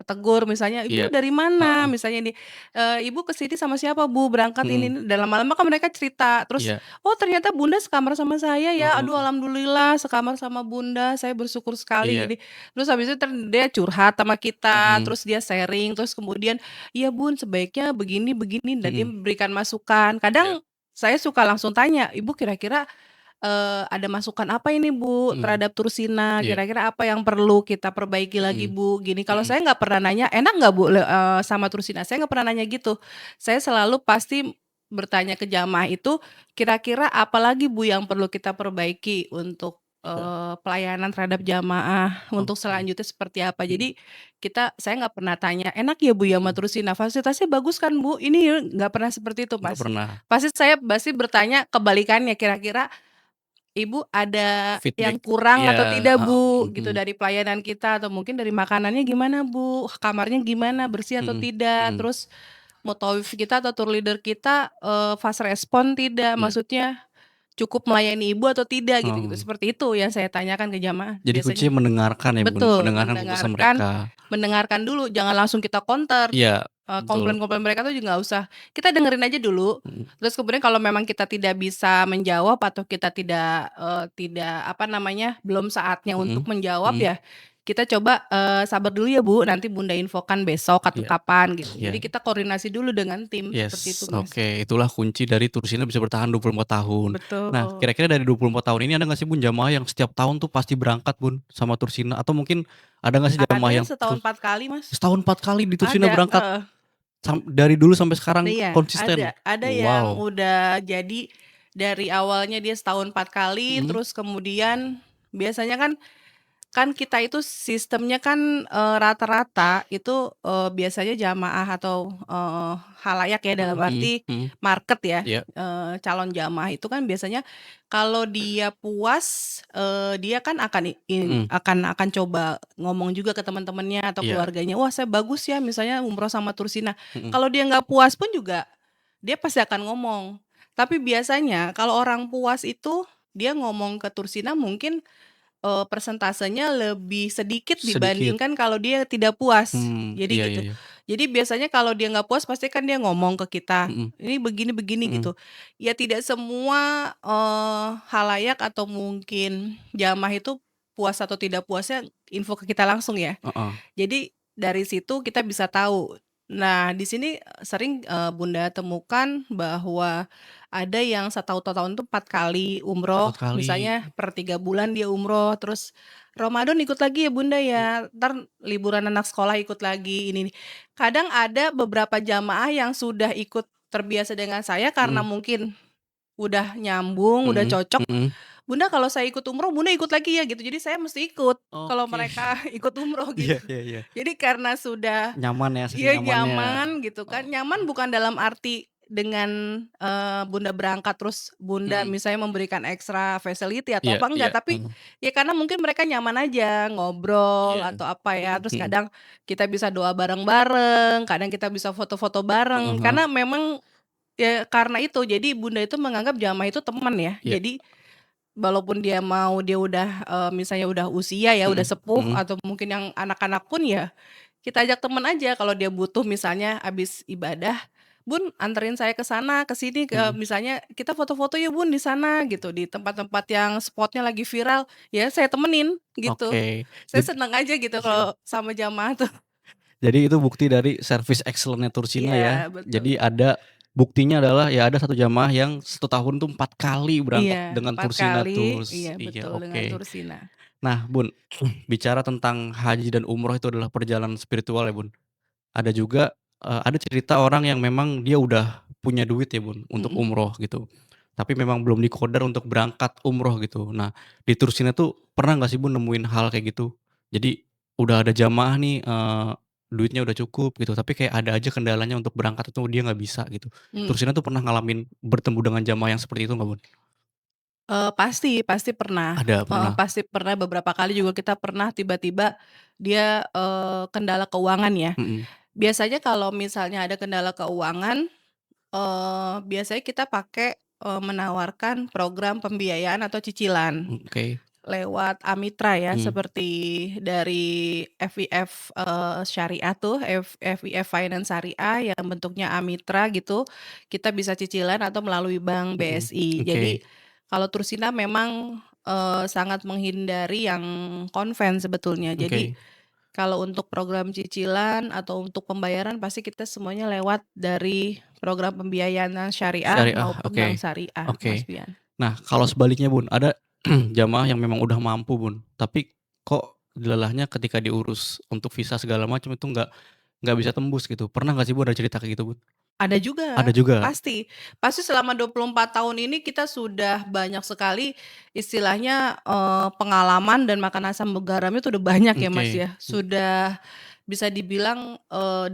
tegur misalnya, Iya. "Ibu dari mana?" Heeh. Misalnya nih, "Ibu ke sini sama siapa Bu? Berangkat Mhm. ini." Dan lama-lama kan mereka cerita, terus, Iya. "Oh ternyata Bunda sekamar sama saya ya? Aduh Heeh. alhamdulillah sekamar sama Bunda, saya bersyukur sekali Iya. gini." Terus habis itu dia curhat sama kita, Mhm terus dia sharing, terus kemudian, "Iya Bun sebaiknya begini begini," dan dia mhm. memberikan masukan. Iya. Kadang saya suka langsung tanya, "Ibu kira-kira ada masukan apa ini Bu, Mhm. terhadap Tursina, Iya. kira-kira apa yang perlu kita perbaiki lagi Mhm Bu, gini." Kalau mhm. saya nggak pernah nanya, "Enak nggak Bu sama Tursina?" Saya nggak pernah nanya gitu. Saya selalu pasti bertanya ke jamaah itu, "Kira-kira apa lagi Bu yang perlu kita perbaiki untuk, Iya. pelayanan terhadap jamaah, untuk Oke. selanjutnya seperti apa?" Mhm. Jadi saya nggak pernah tanya, "Enak ya Bu ya sama Mhm. Tursina, fasilitasnya bagus kan Bu?" Ini nggak pernah seperti itu Nggak pasti. pernah Pasti bertanya kebalikannya, "Kira-kira Ibu ada feedback yang kurang iya, atau tidak heeh, Bu, gitu mhm dari pelayanan kita atau mungkin dari makanannya gimana Bu, kamarnya gimana, bersih atau mhm tidak, mhm. terus mutawif kita atau tour leader kita, fast respon tidak, Iya. maksudnya cukup melayani Ibu atau tidak gitu-gitu." Oh. Seperti itu yang saya tanyakan ke jamaah Jadi biasanya. kuncinya mendengarkan ya, Bun? Betul, Mendengarkan kelukesan mereka. mendengarkan dulu, jangan langsung kita counter. Iya, betul. Komplain-komplain mereka tuh juga nggak usah, kita dengerin aja dulu, Mhm terus kemudian kalau memang kita tidak bisa menjawab atau kita tidak, apa namanya, belum saatnya untuk mhm menjawab mhm ya, kita coba, sabar dulu ya Bu, nanti Bunda infokan besok atau Iya kapan gitu. Jadi iya. kita koordinasi dulu dengan tim, seperti itu Yes, Mas. oke. Itulah kunci dari Tursina bisa bertahan 24 tahun. Nah, Betul. kira-kira dari 24 tahun ini ada nggak sih Bun jamaah yang setiap tahun tuh pasti berangkat Bun sama Tursina? Atau mungkin ada nggak sih jamaah Ada yang setahun 4 kali Mas. setahun 4 kali di Tursina Ada, berangkat heeh. dari dulu sampai sekarang Iya, konsisten? ada yang Wow. udah jadi dari awalnya dia setahun 4 kali, Mhm, terus kemudian biasanya kan kita itu sistemnya kan, rata-rata itu, biasanya jamaah atau, khalayak ya dalam mhm arti mhm. market ya, Iya, calon jamaah itu kan biasanya kalau dia puas, dia kan mhm, akan coba ngomong juga ke teman-temannya atau iya, keluarganya, "Wah saya bagus ya," misalnya umroh sama Tursina. mhm. Kalau dia nggak puas pun juga, dia pasti akan ngomong. Tapi biasanya kalau orang puas itu, dia ngomong ke Tursina mungkin persentasenya lebih sedikit Sedikit. dibandingkan kalau dia tidak puas, jadi Iya iya gitu. iya. Jadi biasanya kalau dia nggak puas pasti kan dia ngomong ke kita, Mhm "Ini begini begini," mhm. gitu. Ya tidak semua, khalayak atau mungkin jamaah itu puas atau tidak puasnya info ke kita langsung ya. Heeh. Jadi dari situ kita bisa tahu. Nah, di sini sering, Bunda temukan bahwa ada yang setahun tuh 4 kali umroh, 4 kali. misalnya per 3 bulan dia umroh, terus Ramadan ikut lagi ya Bunda Mhm ya, entar liburan anak sekolah ikut lagi, ini. Kadang ada beberapa jamaah yang sudah ikut terbiasa dengan saya karena mhm mungkin udah nyambung, udah mhm cocok, mhm. "Bunda kalau saya ikut umroh, Bunda ikut lagi ya?" Gitu. Jadi saya mesti ikut kalau Oke. mereka ikut umroh Iya gitu. iya iya. Jadi karena sudah Nyaman ya, saking iya nyamannya. nyaman gitu kan, Oh, nyaman bukan dalam arti dengan, Bunda berangkat terus Bunda mhm. misalnya memberikan ekstra facility atau Iya apa, iya, enggak, tapi heeh. ya karena mungkin mereka nyaman aja ngobrol Iya, atau apa ya, terus mhm. kadang kita bisa doa bareng-bareng, kadang kita bisa foto-foto Heeh bareng, heeh. karena memang ya karena itu, jadi Bunda itu menganggap jamaah itu teman ya. Iya, Jadi walaupun dia udah, misalnya udah usia ya, udah mhm sepuh mhm atau mungkin yang anak-anak pun ya, kita ajak temen aja kalau dia butuh misalnya habis ibadah, "Bun anterin saya ke sana, ke sini," mhm. misalnya, "Kita foto-foto yuk Bun di sana," gitu, di tempat-tempat yang spotnya lagi viral, ya saya temenin gitu. Oke. Saya seneng aja gitu kalau sama jamaah tuh. Jadi itu bukti dari service excellent-nya Tursina ya. Iya betul. Jadi ada buktinya adalah ya ada satu jamaah yang 1 tahun tuh 4 kali berangkat Iya, dengan 4 Tursina kali, iya Tours. Iya, betul dengan oke. Tursina. Nah Bun, bicara tentang haji dan umroh itu adalah perjalanan spiritual ya Bun. Ada juga, ada cerita orang yang memang dia udah punya duit ya Bun, untuk Mhm. umroh gitu. Tapi memang belum dikodar untuk berangkat umroh gitu. Nah, di Tursina tuh pernah nggak sih Bun nemuin hal kayak gitu? Jadi udah ada jamaah nih, duitnya udah cukup gitu, tapi kayak ada aja kendalanya untuk berangkat itu dia nggak bisa gitu. Mmm. Tursina tuh pernah ngalamin bertemu dengan jamaah yang seperti itu nggak Bun? Pasti pasti pernah, Ada, heeh, pernah? pasti pernah beberapa kali juga kita pernah tiba-tiba dia, kendala keuangan ya. Mhm, Biasanya kalau misalnya ada kendala keuangan, biasanya kita pakai, menawarkan program pembiayaan atau cicilan oke, lewat Amitra ya, mhm, seperti dari FIF, Syariah tuh, FIF Finance Syariah yang bentuknya Amitra gitu, kita bisa cicilan atau melalui bank mhm, BSI. oke Jadi kalau Tursina memang, sangat menghindari yang konven sebetulnya. Jadi oke. kalau untuk program cicilan atau untuk pembayaran pasti kita semuanya lewat dari program pembiayaan syariah Syariah, maupun oke bank syariah, oke. Mas Pian. Nah, kalau sebaliknya Bun, ada jamaah yang memang udah mampu Bun, tapi kok lelahnya ketika diurus untuk visa segala macam itu nggak bisa tembus gitu. Pernah nggak sih Bun ada cerita kayak gitu Bun? Ada Ada juga, juga? pasti. Pasti selama 24 tahun ini kita sudah banyak sekali istilahnya, pengalaman dan makan asam garamnya tuh udah banyak ya, Mas, Oke, ya. Sudah bisa dibilang,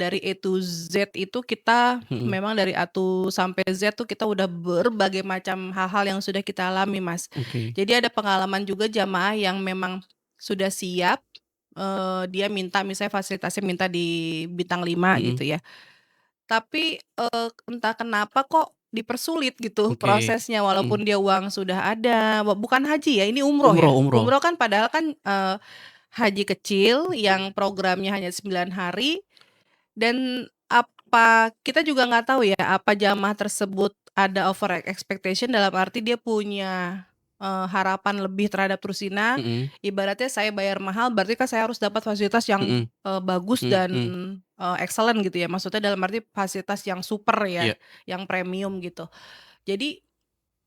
dari A to Z itu kita mhm, memang dari A to sampai Z tuh kita udah berbagai macam hal-hal yang sudah kita alami, Mas. oke, Jadi ada pengalaman juga jamaah yang memang sudah siap, dia minta misalnya fasilitasnya minta di bintang 5 mhm, gitu ya. Tapi, entah kenapa kok dipersulit gitu oke, prosesnya mhm. walaupun dia uang sudah ada, bukan haji ya, ini umroh Umroh ya. umroh? Umroh kan padahal kan, haji kecil yang programnya hanya 9 hari dan apa kita juga nggak tahu ya, apa jamaah tersebut ada over expectation dalam arti dia punya harapan lebih terhadap Tursina, Mhm, ibaratnya saya bayar mahal berarti kan saya harus dapat fasilitas yang, mhm, bagus mhm, dan, mhm, excellent gitu ya, maksudnya dalam arti fasilitas yang super ya, iya, yang premium gitu. Jadi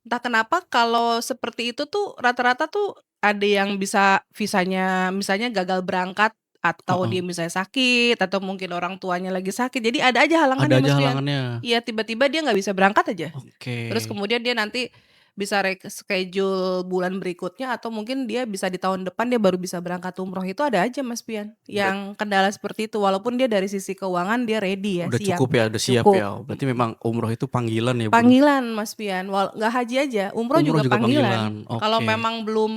entah kenapa kalau seperti itu tuh rata-rata tuh ada yang bisa visanya misalnya gagal berangkat atau heeh, dia misalnya sakit atau mungkin orang tuanya lagi sakit, jadi ada aja ada halangannya aja Mas Rian. halangannya. Iya, tiba-tiba dia nggak bisa berangkat aja. Oke, Terus kemudian dia nanti bisa schedule bulan berikutnya atau mungkin dia bisa di tahun depan dia baru bisa berangkat umroh, itu ada aja Mas Pian, berat yang kendala seperti itu walaupun dia dari sisi keuangan dia ready ya, udah siap, cukup ya, udah siap cukup, ya. Berarti memang umroh itu panggilan ya, Bun? panggilan Mas Pian, nggak haji aja, umroh Umroh juga juga panggilan. panggilan, Kalau oke. memang belum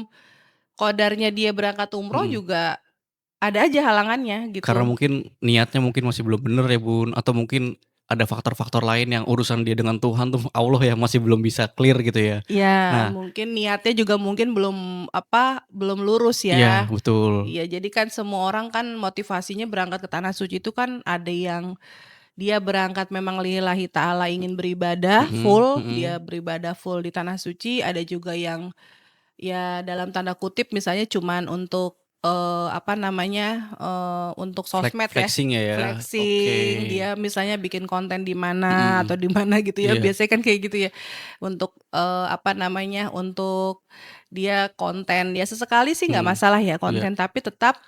qadarnya dia berangkat umroh Mhm, juga ada aja halangannya karena gitu. mungkin niatnya mungkin masih belum bener ya, Bun, atau mungkin ada faktor-faktor lain yang urusan dia dengan Tuhan tuh Allah yang masih belum bisa clear gitu ya. Ya Nah, mungkin niatnya juga mungkin belum, apa, belum lurus iya ya. betul, Iya, jadi kan semua orang kan motivasinya berangkat ke tanah suci itu kan ada yang dia berangkat memang lillahi ta'ala ingin beribadah mhm, full, dia mhm, beribadah full di tanah suci, ada juga yang ya dalam tanda kutip misalnya cuman untuk, apa namanya, untuk sosmed ya, flexing ya, oke, flexing, dia misalnya bikin konten di mhm, mana atau mhm, di mana gitu ya, iya, biasanya kan kayak gitu ya. Untuk, apa namanya, untuk dia konten, ya sesekali sih nggak mhm, masalah ya iya, konten, tapi tetap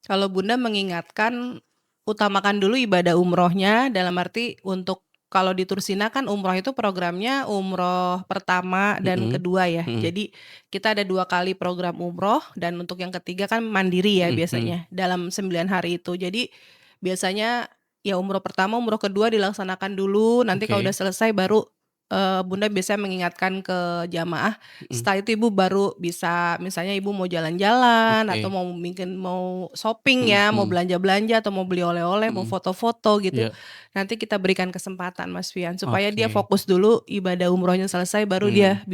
kalau Bunda mengingatkan, utamakan dulu ibadah umrohnya, dalam arti untuk kalau di Tursina kan umroh itu programnya umroh pertama dan mhm, kedua ya. mhm, Jadi kita ada 2 kali program umroh dan untuk yang ketiga kan mandiri ya mhm, mhm, biasanya dalam 9 hari itu. Jadi biasanya ya umroh pertama, umroh kedua dilaksanakan dulu, nanti kalau udah oke, selesai baru, Bunda biasanya mengingatkan ke jamaah, mhm, setelah itu Ibu baru bisa misalnya Ibu mau jalan-jalan atau oke, mau shopping mhm, ya, mau mhm, belanja-belanja atau mau beli oleh-oleh, mau mhm, foto-foto gitu, iya, nanti kita berikan kesempatan Mas Fian, supaya dia oke, fokus dulu ibadah umrohnya selesai baru dia mmm,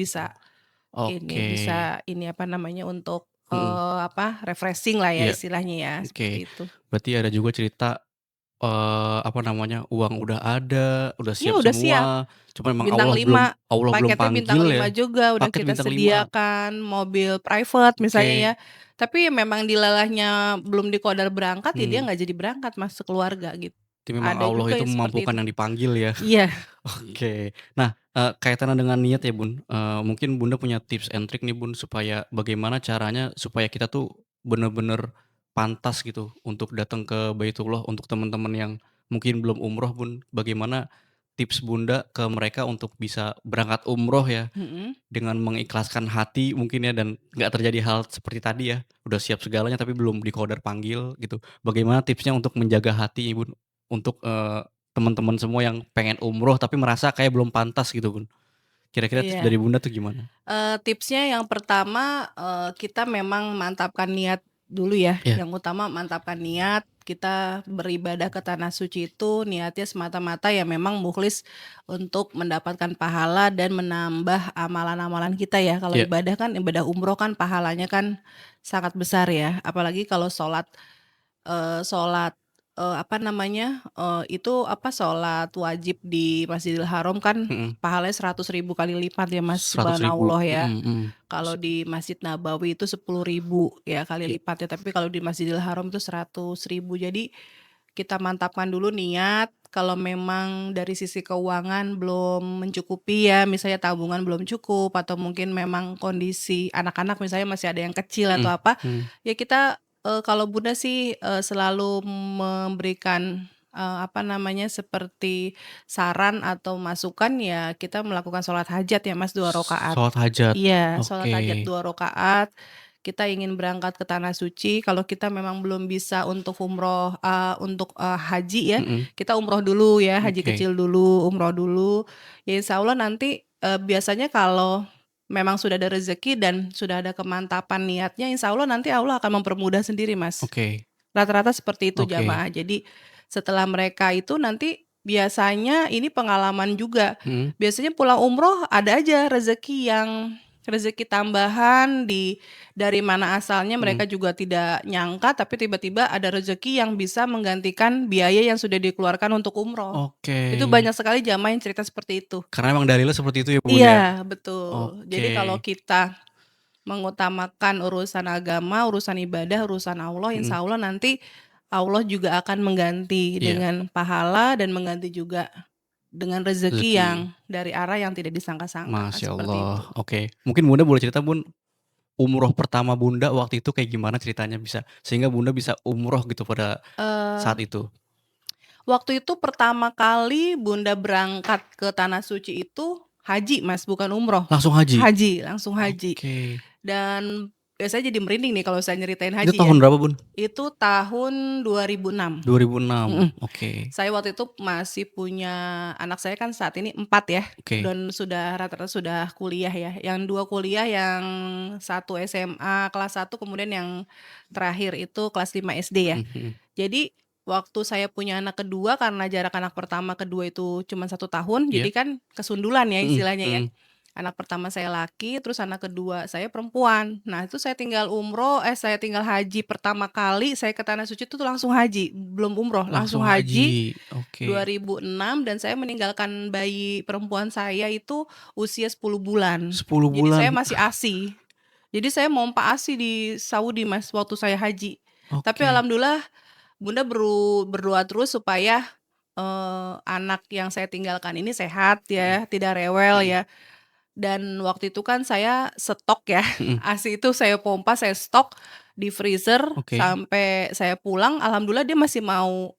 oke, bisa ini apa namanya, untuk, mhm, apa, refreshing lah ya iya, istilahnya ya, oke. seperti itu. Berarti ada juga cerita, apa namanya, uang udah ada, udah Iya siap udah siap, semua, cuma memang bintang 5 Allah belum paketnya bintang panggil ya, 5 juga udah paket kita bintang 5, sediakan, mobil private misalnya ya, oke, tapi memang dilalahnya belum diqadar berangkat, ya dia mmm, nggak jadi berangkat Mas, sekeluarga gitu. berarti memang Ada Allah juga itu yang seperti memampukan itu. yang dipanggil ya. Iya. Oke. Nah, kaitannya dengan niat ya, Bun, mungkin Bunda punya tips and trick nih, Bun, supaya bagaimana caranya supaya kita tuh bener-bener pantas gitu untuk datang ke Baitullah untuk teman-teman yang mungkin belum umroh, Bun. Bagaimana tips Bunda ke mereka untuk bisa berangkat umroh ya, Mhm. dengan mengikhlaskan hati mungkin ya dan nggak terjadi hal seperti tadi ya, udah siap segalanya tapi belum diqadar panggil gitu. Bagaimana tipsnya untuk menjaga hati, Bun, untuk, teman-teman semua yang pengen umroh tapi merasa kayak belum pantas gitu, Bun? Kira-kira tips Iya. dari Bunda tuh gimana? Tipsnya yang pertama, kita memang mantapkan niat dulu ya, Iya, yang utama mantapkan niat, kita beribadah ke tanah suci itu niatnya semata-mata ya memang mukhlis untuk mendapatkan pahala dan menambah amalan-amalan kita ya. Kalau iya, ibadah kan, ibadah umroh kan pahalanya kan sangat besar ya, apalagi kalau sholat, sholat, apa namanya, itu apa, sholat wajib di Masjidil Haram kan mhm, pahalanya 100.000 kali lipat ya Mas, 100.000, subhanallah ya. mhm, mhm, Kalau di Masjid Nabawi itu 10.000 ya kali iya, lipatnya, tapi kalau di Masjidil Haram itu 100.000. Jadi kita mantapkan dulu niat, kalau memang dari sisi keuangan belum mencukupi ya, misalnya tabungan belum cukup atau mungkin memang kondisi anak-anak misalnya masih ada yang kecil atau mhm, apa, mhm, ya kita, kalau Bunda sih, selalu memberikan, apa namanya, seperti saran atau masukan ya kita melakukan sholat hajat ya Mas, 2 rakaat. sholat hajat, Iya, sholat oke, hajat 2 rakaat, kita ingin berangkat ke tanah suci, kalau kita memang belum bisa untuk umroh, untuk, haji ya, mhm, kita umroh dulu ya, haji oke, kecil dulu, umroh dulu, ya insya Allah nanti, biasanya kalau memang sudah ada rezeki dan sudah ada kemantapan niatnya, insya Allah nanti Allah akan mempermudah sendiri Mas. oke, Rata-rata seperti itu oke, jamaah. Jadi setelah mereka itu nanti biasanya ini pengalaman juga, mhm, biasanya pulang umroh ada aja rezeki tambahan dari mana asalnya mereka mhm, juga tidak nyangka, tapi tiba-tiba ada rezeki yang bisa menggantikan biaya yang sudah dikeluarkan untuk umroh. oke. Itu banyak sekali jamaah yang cerita seperti itu. Karena emang dalilnya seperti itu ya, Bun, ya? Iya, betul. Jadi kalau Oke, kita mengutamakan urusan agama, urusan ibadah, urusan Allah, Mhm, insya Allah nanti Allah juga akan mengganti iya, dengan pahala dan mengganti juga dengan rezeki yang rezeki. dari arah yang tidak disangka-sangka, Masya seperti Allah, itu. oke. Mungkin Bunda boleh cerita Bun, umroh pertama Bunda waktu itu kayak gimana ceritanya bisa sehingga Bunda bisa umroh gitu pada Eee, saat itu? Waktu itu pertama kali Bunda berangkat ke tanah suci itu haji, Mas, bukan umroh. Langsung haji? Haji, langsung haji. Oke. Dan saya jadi merinding nih kalau saya nyeritain Itu haji ya. tahun berapa Bun? Itu tahun 2006. 2006, Mhm. oke Saya waktu itu masih punya anak saya kan saat ini 4 ya, oke, dan sudah rata-rata sudah kuliah ya. Yang 2 kuliah, yang satu SMA kelas 1, kemudian yang terakhir itu kelas 5 SD ya. mhm mhm. Jadi waktu saya punya anak kedua, karena jarak anak pertama kedua itu cuma 1 tahun, jadi Iya? kan kesundulan ya Mhm istilahnya ya. mhm. Anak pertama saya laki, terus anak kedua saya perempuan. Nah, itu saya tinggal haji pertama kali saya ke tanah suci itu tuh langsung haji, belum umroh, langsung Langsung haji haji, oke. 2006, dan saya meninggalkan bayi perempuan saya itu usia 10 bulan. 10 Jadi saya bulan? masih ASI. Jadi saya mompa ASI di Saudi, Mas, waktu saya haji. Tapi Oke, alhamdulillah Bunda berdoa terus supaya, anak yang saya tinggalkan ini sehat mhm ya, tidak rewel mhm ya. Dan waktu itu kan saya stok ya, mhm, ASI itu saya pompa, saya stok di freezer oke, sampai saya pulang, alhamdulillah dia masih mau,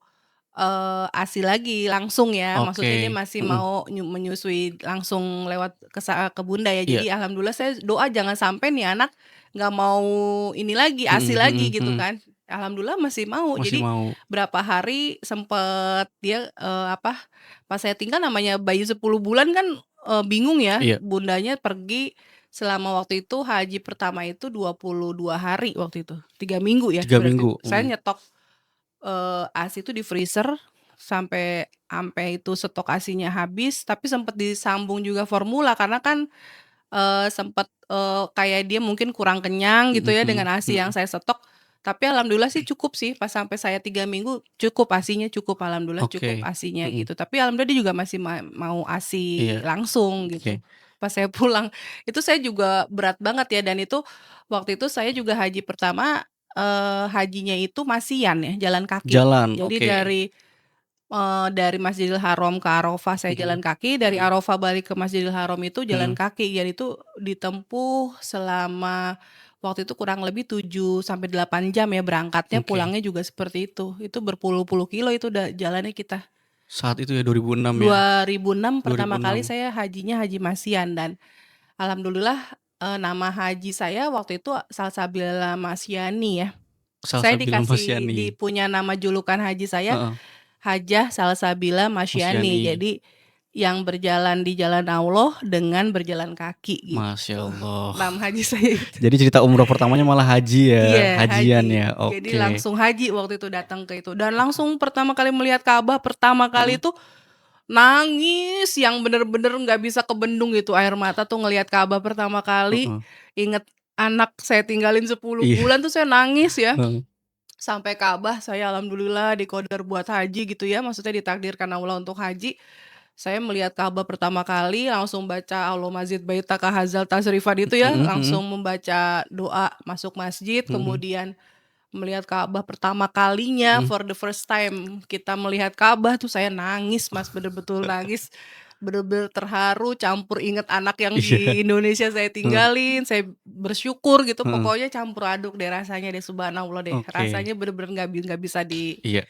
ASI lagi langsung ya, maksudnya dia oke, masih mhm, mau menyusui langsung lewat ke Bunda ya. iya, Jadi alhamdulillah saya doa jangan sampai nih anak nggak mau ini lagi, mhm ASI lagi mhm gitu mhm, kan. Alhamdulillah masih mau. masih Jadi mau, berapa hari sempet dia, pas saya tinggal namanya bayi 10 bulan kan, bingung ya, iya, bundanya pergi selama waktu itu haji pertama itu 22 hari waktu itu, 3 minggu ya 3 berarti. minggu, Saya nyetok, ASI itu di freezer sampai sampai itu stok ASINya habis, tapi sempet disambung juga formula karena kan, sempet, kayak dia mungkin kurang kenyang gitu mhm ya mhm dengan ASI yang mhm, saya stok, tapi alhamdulillah sih cukup sih pas sampai saya 3 minggu cukup ASINya cukup, alhamdulillah cukup oke, ASINya mhm, gitu. Tapi alhamdulillah dia juga masih mau ASI iya, langsung gitu. oke, Pas saya pulang, itu saya juga berat banget ya, dan itu waktu itu saya juga haji pertama, hajinya itu masian ya, jalan kaki. jalan, Jadi oke, dari Masjidil Haram ke Arafah saya mhm jalan kaki, dari mhm Arafah balik ke Masjidil Haram itu jalan mhm, kaki, dan itu ditempuh selama waktu itu kurang lebih 7 sampai 8 jam ya berangkatnya, oke, pulangnya juga seperti itu. Itu berpuluh-puluh kilo itu udah jalannya kita. saat itu ya 2006 ya? 2006 pertama kali 2006, saya hajinya haji masian, dan alhamdulillah, nama haji saya waktu itu Salsabila Masyani ya. Saya Salsabila dikasih Masyani, punya nama julukan haji saya heeh, Hajah Salsabila Masyani. Masyani, Jadi yang berjalan di jalan Allah dengan berjalan kaki Masya gitu. Allah. Nama haji saya itu. Jadi cerita umroh pertamanya malah haji ya, Iya, hajian haji. ya, Jadi oke, langsung haji waktu itu datang ke itu, dan langsung pertama kali melihat Ka'bah, pertama kali mhm, itu nangis yang bener-bener nggak bisa kebendung gitu air mata tuh ngelihat Ka'bah pertama kali. heeh, Inget anak saya tinggalin 10 iya, bulan tuh saya nangis ya. heeh, Sampai Ka'bah saya alhamdulillah diqadar buat haji gitu ya, maksudnya ditakdirkan Allah untuk haji. Saya melihat Ka'bah pertama kali langsung baca Allahumma zid baitaka hadzal tasrifan itu ya, mhm mhm langsung membaca doa masuk masjid, mhm kemudian melihat Ka'bah pertama kalinya, mhm, for the first time kita melihat Ka'bah tuh saya nangis, Mas, bener-betul nangis, bener-bener terharu campur inget anak yang iya, di Indonesia saya heeh tinggalin, saya bersyukur gitu, heeh, pokoknya campur aduk deh rasanya deh, subhanallah deh, oke, rasanya bener-bener nggak bisa iya.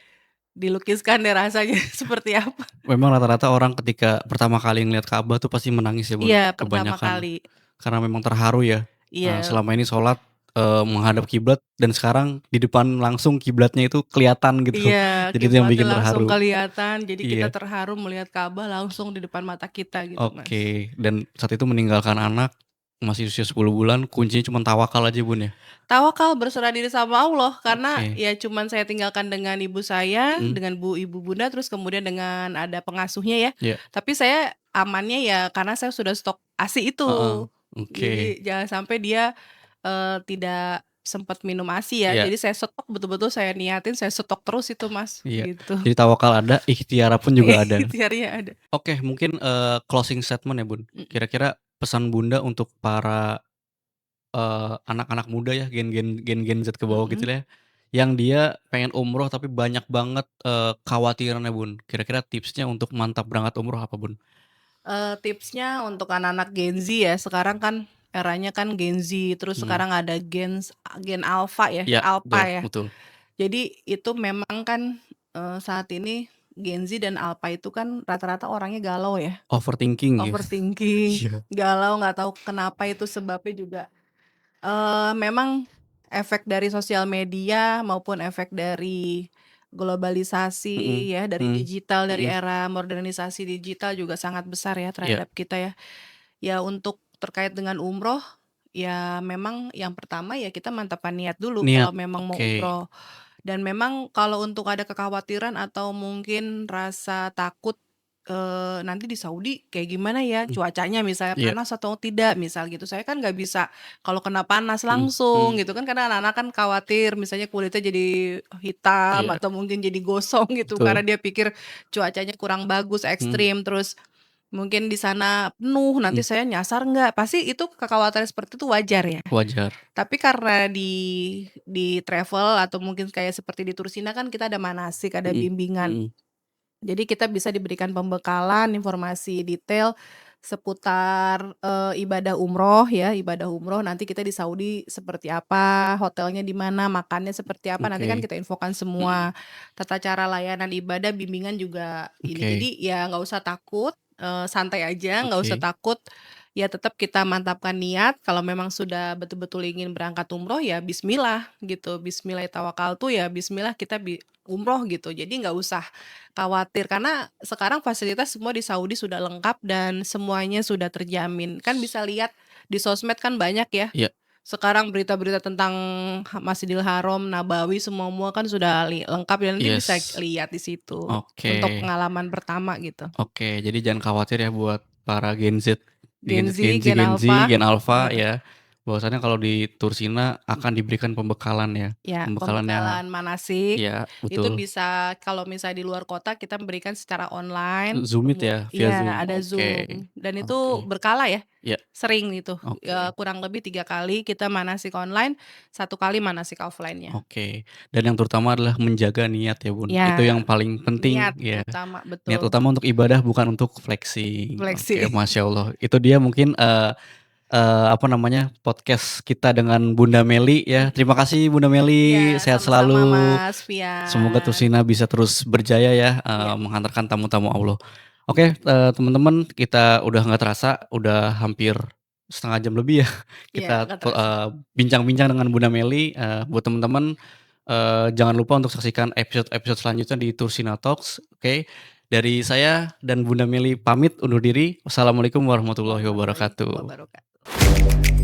dilukiskan deh rasanya seperti apa. Memang rata-rata orang ketika pertama kali ngelihat Ka'bah tuh pasti menangis ya, Bun, Iya, pertama kebanyakan. kali. Karena memang terharu ya, Iya, selama ini sholat, menghadap kiblat dan sekarang di depan langsung kiblatnya itu kelihatan gitu. iya, Jadi itu yang kiblatnya bikin langsung terharu. kelihatan, jadi kita Iya, terharu melihat Ka'bah langsung di depan mata kita gitu, Mas. oke. Dan saat itu meninggalkan anak, masih usia 10 bulan, kuncinya cuman tawakal aja, Bun, ya? Tawakal, berserah diri sama Allah, karena Oke, ya cuman saya tinggalkan dengan ibu saya, mhm, dengan ibu bunda, terus kemudian dengan ada pengasuhnya ya. iya, Tapi saya amannya ya karena saya sudah stok ASI itu. heeh, oke, Jadi jangan sampai dia, tidak sempat minum ASI ya. iya Jadi saya stok, betul-betul saya niatin saya stok terus itu, Mas, iya. gitu. Jadi tawakal ada, ikhtiar pun juga ada. Ikhtiarnya ada. Oke, mungkin, closing statement ya, Bun. Mhm. Kira-kira pesan Bunda untuk para, anak-anak muda ya, Gen Z ke bawah gitu Mhm. ya, yang dia pengen umroh tapi banyak banget, kekhawatirannya, Bun. Kira-kira tipsnya untuk mantap berangkat umroh apa, Bun? Tipsnya untuk anak-anak Gen Z ya, sekarang kan eranya kan Gen Z, terus Mhm. sekarang ada Gen Alpha ya, Iya, Alpha betul ya. betul. Jadi itu memang kan, saat ini Gen Z dan Alpha itu kan rata-rata orangnya galau ya, Overthinking ya? overthinking, Iya. galau nggak tahu kenapa itu sebabnya juga. Memang efek dari sosial media maupun efek dari Mhm globalisasi ya, dari mhm digital, dari mhm. era modernisasi digital juga sangat besar ya Iya, terhadap kita ya. Ya untuk terkait dengan umroh, ya memang yang pertama ya kita mantapkan niat dulu niat, kalau memang mau oke. umroh. Dan memang kalau untuk ada kekhawatiran atau mungkin rasa takut, nanti di Saudi kayak gimana ya Mhm, cuacanya misalnya iya, panas atau tidak misal gitu, saya kan nggak bisa kalau kena panas mhm langsung mhm, gitu kan karena anak-anak kan khawatir misalnya kulitnya jadi hitam iya, atau mungkin jadi gosong gitu karena betul, dia pikir cuacanya kurang bagus, mhm ekstrim, terus mungkin di sana penuh, nanti mhm, saya nyasar nggak, pasti itu kekhawatiran seperti itu wajar ya. wajar, Tapi karena di travel atau mungkin kayak seperti di Tursina kan kita ada manasik, ada mhm bimbingan. mhm, Jadi kita bisa diberikan pembekalan, informasi detail seputar, ibadah umroh ya, ibadah umroh nanti kita di Saudi seperti apa, hotelnya di mana, makannya seperti apa, nanti kan oke, kita infokan mhm, semua. Tata cara layanan ibadah, bimbingan juga ini. oke Jadi ya nggak usah takut, santai aja, nggak usah oke, takut, ya tetap kita mantapkan niat, kalau memang sudah betul-betul ingin berangkat umroh ya bismillah gitu, bismillahirrahmanirrahim ya bismillah kita umroh gitu. Jadi nggak usah khawatir, karena sekarang fasilitas semua di Saudi sudah lengkap dan semuanya sudah terjamin. Kan bisa lihat di sosmed kan banyak ya, iya sekarang berita-berita tentang Masjidil Haram, Nabawi, semua kan sudah lengkap ya, nanti bisa yes, lihat di situ, oke untuk pengalaman pertama gitu. oke. Jadi jangan khawatir ya buat para Gen Z, Gen Z, Gen Gen Z, Alpha, Gen Alpha heeh, ya, bahwasanya kalau di Tursina akan diberikan pembekalan ya, ya pembekalannya pembekalan manasik, iya, itu betul. bisa kalau misalnya di luar kota kita memberikan secara online, Zoom Meet ya? Via iya Zoom? ada Oke Zoom, dan itu oke, berkala ya. iya, Sering itu, oke kurang lebih 3 kali kita manasik online, 1 kali manasik offline-nya. oke. Dan yang terutama adalah menjaga niat ya, Bun, itu Ya, yang paling penting niat ya. utama, Niat betul, utama untuk ibadah bukan untuk flexing. Oke, flexing. Masya Allah. Itu dia mungkin, apa namanya, podcast kita dengan Bunda Meli ya. Terima kasih Bunda Iya, Meli, sehat sama-sama selalu. Mas Semoga Fian. Tursina bisa terus berjaya ya, Iya, menghantarkan tamu-tamu Allah. Oke, teman-teman, kita udah nggak terasa, udah hampir setengah jam lebih ya, iya kita nggak terasa. bincang-bincang dengan Bunda Meli. Buat teman-teman, jangan lupa untuk saksikan episode-episode selanjutnya di Tursina Talks, oke. Dari saya dan Bunda Meli pamit undur diri. Wassalamualaikum warahmatullahi Warahmatullahi wabarakatuh. wabarakatuh.